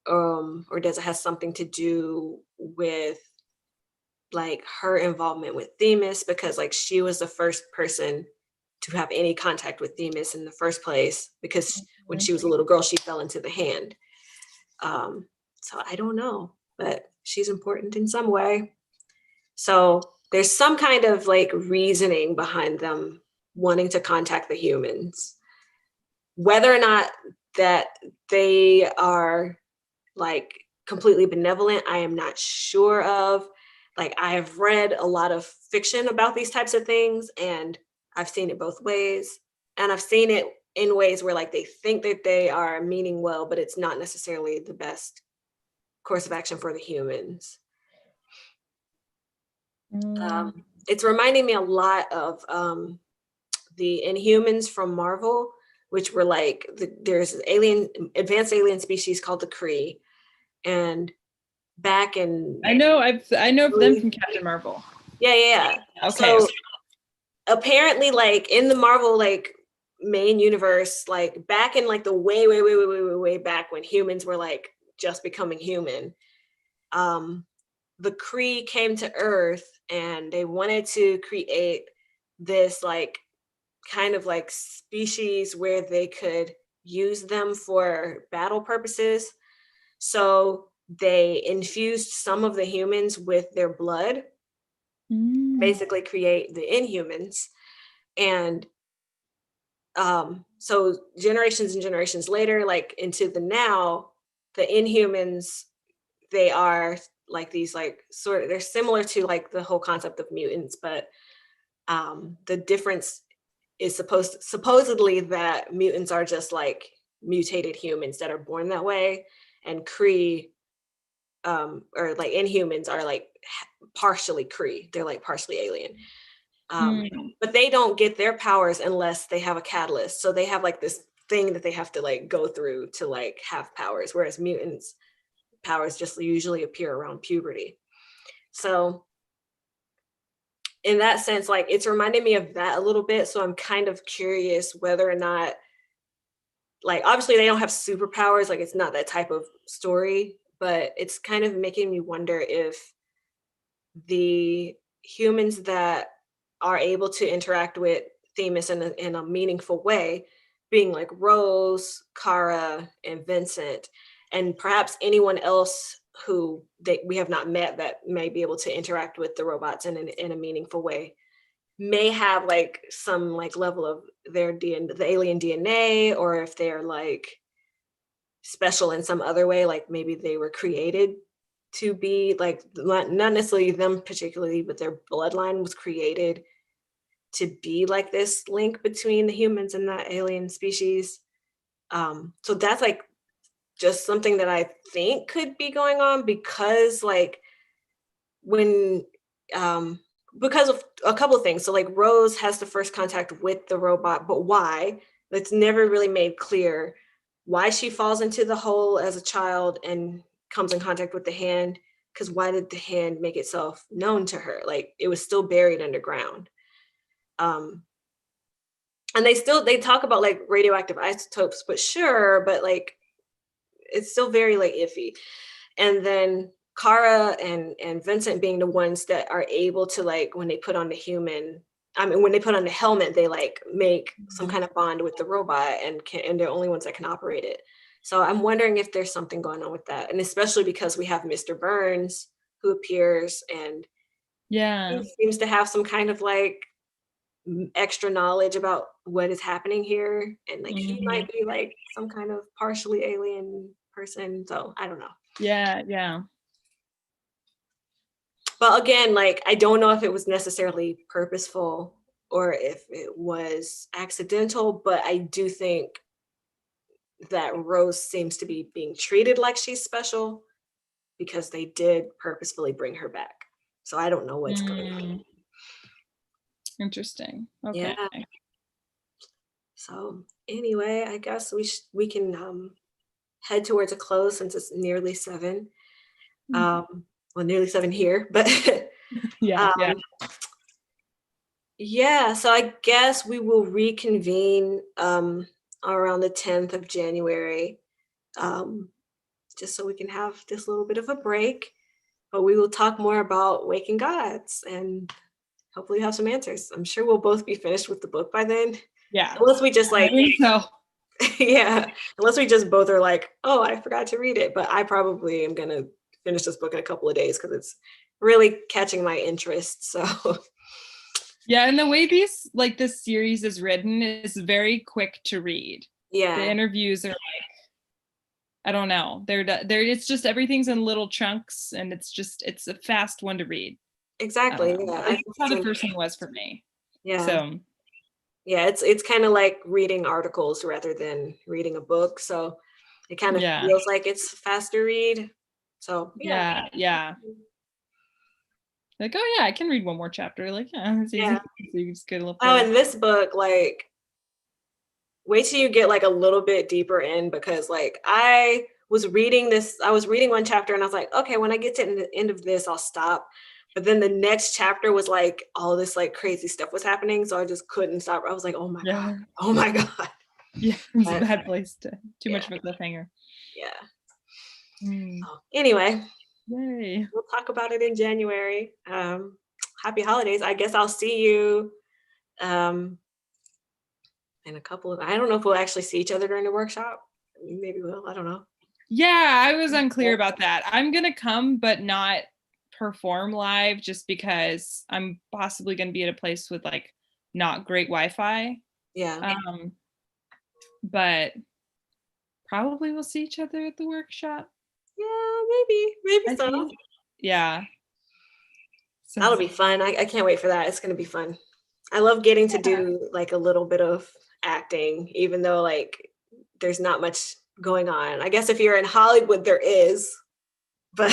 Speaker 1: Or does it have something to do with like her involvement with Themis, because like she was the first person to have any contact with Themis in the first place, because when she was a little girl she fell into the hand. So I don't know, but she's important in some way. So there's some kind of like reasoning behind them wanting to contact the humans. Whether or not that they are like completely benevolent, I am not sure of. Like I have read a lot of fiction about these types of things, and I've seen it both ways. And I've seen it in ways where like they think that they are meaning well, but it's not necessarily the best course of action for the humans. It's reminding me a lot of the Inhumans from Marvel, which were like there's an advanced alien species called the Kree, and back in
Speaker 2: I know of them from Captain Marvel.
Speaker 1: Yeah.
Speaker 2: Okay.
Speaker 1: So apparently, like in the Marvel like main universe, like back in like the way back when humans were like just becoming human, the Kree came to Earth and they wanted to create this like kind of like species where they could use them for battle purposes. So they infused some of the humans with their blood, basically create the Inhumans. And so generations and generations later, like into the now, the Inhumans, they are like these like sort of, they're similar to like the whole concept of mutants, but the difference is supposedly that mutants are just like mutated humans that are born that way, and Kree or like Inhumans are like partially Kree. They're like partially alien. But they don't get their powers unless they have a catalyst. So they have like this thing that they have to like go through to like have powers, whereas mutants powers just usually appear around puberty. So in that sense, like it's reminding me of that a little bit. So I'm kind of curious whether or not, like obviously they don't have superpowers, like it's not that type of story, but it's kind of making me wonder if the humans that are able to interact with Themis in a meaningful way, being like Rose, Kara, and Vincent, and perhaps anyone else who we have not met that may be able to interact with the robots in a meaningful way, may have like some like level of their DNA, the alien DNA, or if they're like special in some other way, like maybe they were created to be like, not necessarily them particularly, but their bloodline was created to be like this link between the humans and that alien species. So that's like just something that I think could be going on, because like when because of a couple of things. So like Rose has the first contact with the robot, but why? It's never really made clear why she falls into the hole as a child and comes in contact with the hand, because why did the hand make itself known to her? Like it was still buried underground. And they talk about like radioactive isotopes, but sure, but like it's still very like iffy. And then Kara and Vincent being the ones that are able to like when they put on the human, I mean when they put on the helmet, they like make some kind of bond with the robot and they're the only ones that can operate it. So I'm wondering if there's something going on with that. And especially because we have Mr. Burns who appears and
Speaker 2: Yeah.
Speaker 1: he seems to have some kind of like extra knowledge about what is happening here. And like he
Speaker 2: Mhm.
Speaker 1: might be like some kind of partially alien person. So I don't know.
Speaker 2: Yeah, yeah.
Speaker 1: But again, like I don't know if it was necessarily purposeful or if it was accidental, but I do think that Rose seems to be being treated like she's special because they did purposefully bring her back. So I don't know what's going on.
Speaker 2: Mm, interesting. Okay.
Speaker 1: Yeah. So anyway, I guess we can head towards a close since it's nearly 7.
Speaker 2: Mhm.
Speaker 1: Well, nearly 7 here, but
Speaker 2: Yeah, yeah.
Speaker 1: um, yeah. So I guess we will reconvene around the 10th of January, um, just so we can have this little bit of a break. But we will talk more about Waking Gods and hopefully have some answers. I'm sure we'll both be finished with the book by then,
Speaker 2: Yeah.
Speaker 1: unless we just
Speaker 2: I
Speaker 1: like
Speaker 2: think so.
Speaker 1: yeah, unless we just both are like, oh, I forgot to read it. But I probably am gonna finish this book in a couple of days because it's really catching my interest. So
Speaker 2: Yeah, and the way these like this series is written is very quick to read. The
Speaker 1: yeah,
Speaker 2: interviews are I don't know. They're it's just everything's in little chunks and it's a fast one to read.
Speaker 1: exactly. Yeah,
Speaker 2: At
Speaker 1: I
Speaker 2: least
Speaker 1: think
Speaker 2: how
Speaker 1: it's
Speaker 2: the
Speaker 1: gonna,
Speaker 2: first one was for me.
Speaker 1: yeah,
Speaker 2: So
Speaker 1: yeah. It's kind of like reading articles rather than reading a book. So it kind of
Speaker 2: yeah,
Speaker 1: feels like it's faster read. So yeah,
Speaker 2: yeah, yeah. Like, oh yeah, I can read one more chapter. Like, yeah, it's
Speaker 1: yeah.
Speaker 2: easy. So you just get a little
Speaker 1: Oh,
Speaker 2: further.
Speaker 1: and this book, like wait till you get like a little bit deeper in because like I was reading one chapter and I was like, okay, when I get to the end of this, I'll stop. But then the next chapter was like all this like crazy stuff was happening. So I just couldn't stop. I was like, oh my God.
Speaker 2: Yeah.
Speaker 1: Oh my God.
Speaker 2: Yeah, it's a
Speaker 1: But
Speaker 2: bad place to too
Speaker 1: yeah,
Speaker 2: much of a cliffhanger.
Speaker 1: yeah.
Speaker 2: Mm,
Speaker 1: So anyway,
Speaker 2: yay.
Speaker 1: we'll talk about it in January. Happy holidays. I guess I'll see you um in a couple of I don't know if we'll actually see each other during the workshop. Maybe we'll, I don't know.
Speaker 2: Yeah, I was unclear about that. I'm gonna come, but not perform live just because I'm possibly gonna be at a place with like not great Wi-Fi.
Speaker 1: Yeah.
Speaker 2: Um, but probably we'll see each other at the workshop.
Speaker 1: Yeah, maybe
Speaker 2: I
Speaker 1: so.
Speaker 2: think. Yeah. So
Speaker 1: That'll be fun. I can't wait for that. It's gonna be fun. I love getting to
Speaker 2: yeah.
Speaker 1: do like a little bit of acting, even though like there's not much going on. I guess if you're in Hollywood, there is, but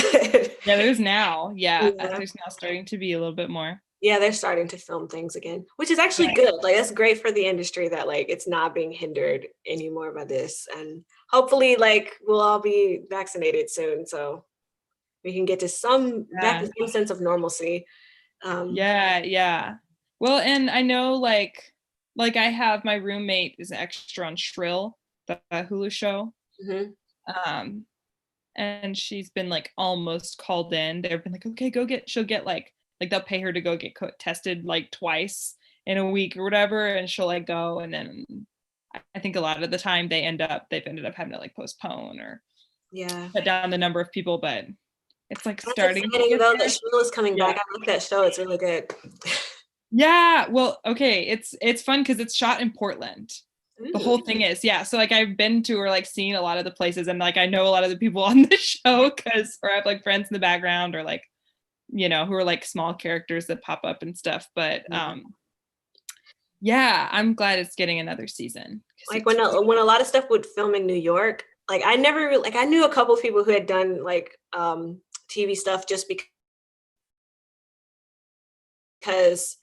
Speaker 2: Yeah, there's now. Yeah,
Speaker 1: yeah,
Speaker 2: there's now starting to be a little bit more.
Speaker 1: yeah, they're starting to film things again, which is actually
Speaker 2: Yeah.
Speaker 1: good. Like that's great for the industry that like it's not being hindered anymore by this, and hopefully like we'll all be vaccinated soon, so we can get to some back
Speaker 2: Yeah.
Speaker 1: to some sense of normalcy.
Speaker 2: Yeah, yeah. Well, and I know like I have my roommate is an extra on Shrill, the Hulu show.
Speaker 1: Mhm.
Speaker 2: Um, and she's been like almost called in. They've been like, okay, go get. She'll get like they'll pay her to go get tested like twice in a week or whatever, and she'll like go. And then I think a lot of the time they've ended up having to like postpone or
Speaker 1: Yeah.
Speaker 2: cut down the number of people, but it's like
Speaker 1: That's
Speaker 2: starting to
Speaker 1: exciting
Speaker 2: get
Speaker 1: though that
Speaker 2: there.
Speaker 1: Shrill is coming
Speaker 2: Yeah.
Speaker 1: back. I like that show. It's really good.
Speaker 2: Yeah, well, okay, it's fun because it's shot in Portland. The
Speaker 1: Ooh,
Speaker 2: whole thing is, yeah. So like I've been to or like seen a lot of the places and like I know a lot of the people on the show because or I have like friends in the background or like, who are like small characters that pop up and stuff. But
Speaker 1: yeah.
Speaker 2: yeah, I'm glad it's getting another season because
Speaker 1: Like
Speaker 2: it's
Speaker 1: when a lot of stuff would film in New York, like I never like I knew a couple of people who had done like TV stuff just because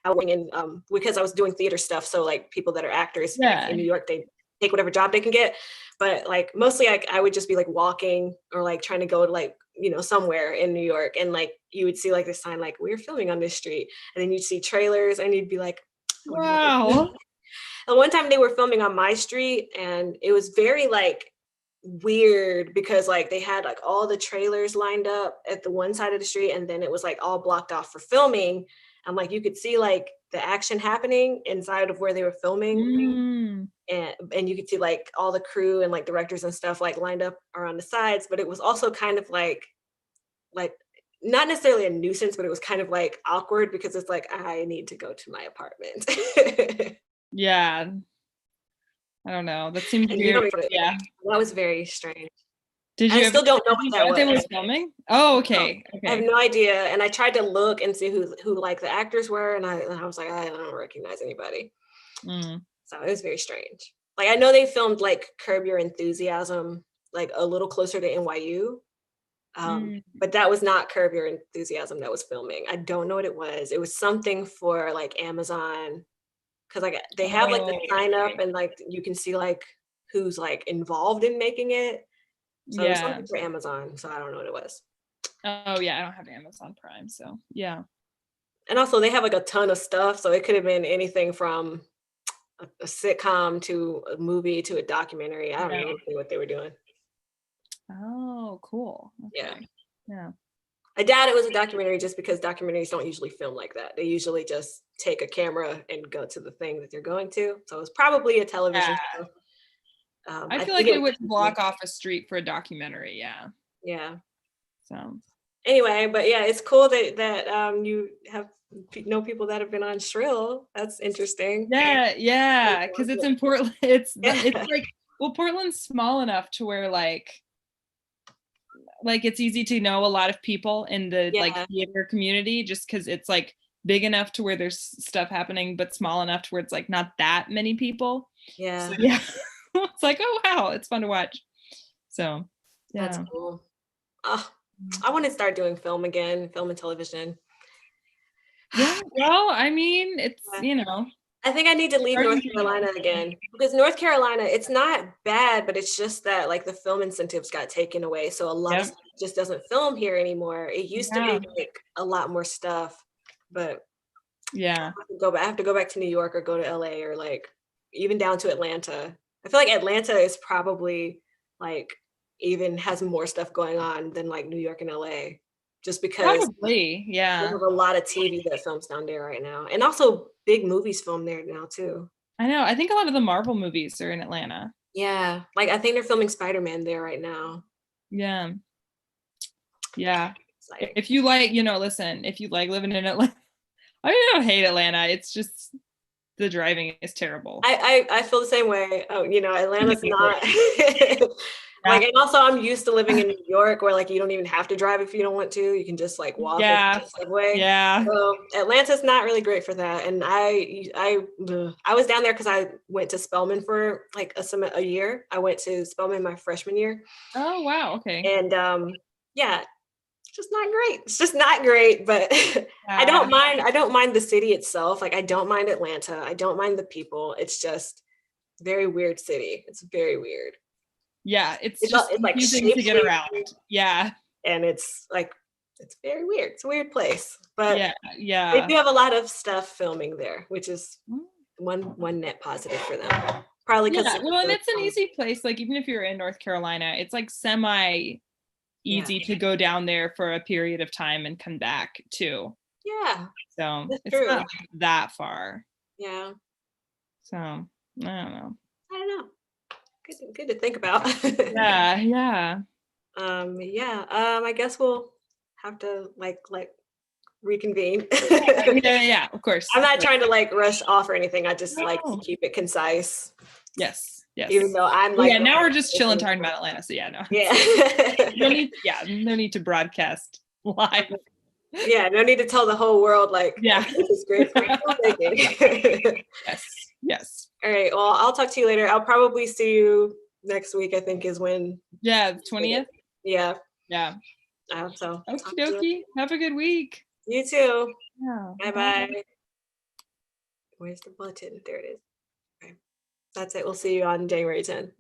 Speaker 1: I was in because I was doing theater stuff. So like people that are actors like
Speaker 2: yeah.
Speaker 1: in New York, they take whatever job they can get. But like mostly I would just be like walking or like trying to go to like, somewhere in New York, and like you would see like this sign like we're filming on this street, and then you'd see trailers and you'd be like, I wonder what they're
Speaker 2: Wow.
Speaker 1: doing. And one time they were filming on my street, and it was very like weird because like they had like all the trailers lined up at the one side of the street, and then it was like all blocked off for filming. And like you could see like the action happening inside of where they were filming,
Speaker 2: Mm.
Speaker 1: and you could see like all the crew and like directors and stuff like lined up around the sides. But it was also kind of like not necessarily a nuisance, but it was kind of like awkward because it's like I need to go to my apartment.
Speaker 2: Yeah. I don't know. That seems
Speaker 1: And you
Speaker 2: weird.
Speaker 1: don't
Speaker 2: Yeah.
Speaker 1: that was very strange.
Speaker 2: Did
Speaker 1: I
Speaker 2: you
Speaker 1: still don't know
Speaker 2: did you
Speaker 1: what
Speaker 2: know
Speaker 1: that
Speaker 2: what they were
Speaker 1: was.
Speaker 2: filming? Oh,
Speaker 1: No,
Speaker 2: okay.
Speaker 1: I have
Speaker 2: Okay.
Speaker 1: no idea, and I tried to look and see who like the actors were, and I was like, I don't recognize anybody.
Speaker 2: Mm.
Speaker 1: So it was very strange. Like I know they filmed like Curb Your Enthusiasm like a little closer to NYU,
Speaker 2: Mm.
Speaker 1: but that was not Curb Your Enthusiasm that was filming. I don't know what it was. It was something for like Amazon, because like they have like the
Speaker 2: Oh,
Speaker 1: sign up
Speaker 2: okay.
Speaker 1: and like you can see like who's like involved in making it. So it was
Speaker 2: Yeah.
Speaker 1: something for Amazon. So I don't know what it was.
Speaker 2: Oh, yeah, I don't have Amazon Prime, so yeah.
Speaker 1: And also they have like a ton of stuff. So it could have been anything from a sitcom to a movie to a documentary. I don't
Speaker 2: Yeah.
Speaker 1: know what they were doing.
Speaker 2: Oh, cool.
Speaker 1: Yeah.
Speaker 2: Okay. Yeah.
Speaker 1: I doubt it was a documentary just because documentaries don't usually film like that. They usually just take a camera and go to the thing that they're going to. So it was probably a television
Speaker 2: Yeah.
Speaker 1: show.
Speaker 2: I
Speaker 1: I
Speaker 2: feel
Speaker 1: think
Speaker 2: like
Speaker 1: it
Speaker 2: they
Speaker 1: was
Speaker 2: would
Speaker 1: TV.
Speaker 2: block off a street for a documentary, yeah.
Speaker 1: Yeah.
Speaker 2: So
Speaker 1: Anyway, but yeah, it's cool that you have know people that have been on Shrill. That's interesting.
Speaker 2: yeah, yeah, because it's in Portland. It's
Speaker 1: Yeah.
Speaker 2: like, well, Portland's small enough to where like it's easy to know a lot of people in the like
Speaker 1: Yeah.
Speaker 2: theater community just because it's like big enough to where there's stuff happening, but small enough to where it's like not that many people. So
Speaker 1: Yeah.
Speaker 2: yeah, it's like, oh wow, it's fun to watch. So
Speaker 1: That's
Speaker 2: yeah.
Speaker 1: cool. Oh, I want to start doing film again, film and television.
Speaker 2: Yeah, well, I mean, it's,
Speaker 1: Yeah.
Speaker 2: you know,
Speaker 1: I think I need to leave North
Speaker 2: starting to
Speaker 1: Carolina again because North Carolina, it's not bad, but it's just that like the film incentives got taken away. So a lot of
Speaker 2: yep.
Speaker 1: stuff just doesn't film here anymore. It used to be
Speaker 2: Yeah.
Speaker 1: like a lot more stuff, but
Speaker 2: Yeah.
Speaker 1: I have to go back to New York or go to LA or like even down to Atlanta. I feel like Atlanta is probably like even has more stuff going on than like New York and LA just because
Speaker 2: Probably.
Speaker 1: we
Speaker 2: Yeah.
Speaker 1: have a lot of TV that films down there right now. And also big movies film there now too.
Speaker 2: I know. I think a lot of the Marvel movies are in Atlanta.
Speaker 1: Yeah, like I think they're filming Spider-Man there right now.
Speaker 2: Yeah. Yeah.
Speaker 1: Exciting.
Speaker 2: If you like, listen, if you like living in Atlanta, I mean, I don't hate Atlanta. It's just the driving is terrible.
Speaker 1: I feel the same way. Oh, Atlanta's not
Speaker 2: Yeah.
Speaker 1: like, and also I'm used to living in New York where like you don't even have to drive if you don't want to. You can just like walk or
Speaker 2: Yeah.
Speaker 1: take the subway.
Speaker 2: Yeah.
Speaker 1: So Atlanta's not really great for that. And I was down there because I went to Spelman for like a year. I went to Spelman my freshman year,
Speaker 2: Oh, wow. Okay.
Speaker 1: and yeah, it's just not great. It's just not great, but I
Speaker 2: Yeah.
Speaker 1: don't mind. I don't mind the city itself. Like I don't mind Atlanta. I don't mind the people. It's just very weird city. It's very weird.
Speaker 2: Yeah. It's
Speaker 1: It's,
Speaker 2: just
Speaker 1: it's like
Speaker 2: confusing to
Speaker 1: shaped
Speaker 2: get
Speaker 1: weird,
Speaker 2: around. Yeah.
Speaker 1: and it's like it's very weird. It's a weird place, but
Speaker 2: Yeah.
Speaker 1: they
Speaker 2: Yeah.
Speaker 1: do have a lot of stuff filming there, which is
Speaker 2: Mm.
Speaker 1: one net positive for them. Probably because
Speaker 2: Yeah. Well, and it's an easy place. Like, even if you're in North Carolina, it's like semi
Speaker 1: yeah,
Speaker 2: easy to go down there for a period of time and come back too.
Speaker 1: yeah,
Speaker 2: So
Speaker 1: that's
Speaker 2: it's
Speaker 1: true.
Speaker 2: not like that far.
Speaker 1: Yeah,
Speaker 2: So I don't know.
Speaker 1: I don't know. Good to think about.
Speaker 2: Yeah, yeah.
Speaker 1: Yeah. I guess we'll have to like reconvene.
Speaker 2: Yeah, yeah, of course.
Speaker 1: I'm
Speaker 2: Of
Speaker 1: not
Speaker 2: course.
Speaker 1: trying to like rush off or anything. I just like to
Speaker 2: No.
Speaker 1: keep it concise,
Speaker 2: Yes, yes.
Speaker 1: even though I'm
Speaker 2: Well,
Speaker 1: like
Speaker 2: yeah, now we're just chilling talking about Atlanta. So yeah, no.
Speaker 1: yeah.
Speaker 2: No need to broadcast live.
Speaker 1: Yeah, no need to tell the whole world like
Speaker 2: Yeah.
Speaker 1: this is great filmmaking.
Speaker 2: Yes, yes.
Speaker 1: All right. Well, I'll talk to you later. I'll probably see you next week, I think is when.
Speaker 2: Yeah, the 20th.
Speaker 1: Yeah.
Speaker 2: Yeah.
Speaker 1: So
Speaker 2: Okie dokie. Have a good week.
Speaker 1: you too.
Speaker 2: Yeah.
Speaker 1: Bye bye. Where's the button? There it is. That's it. We'll see you on January 10th.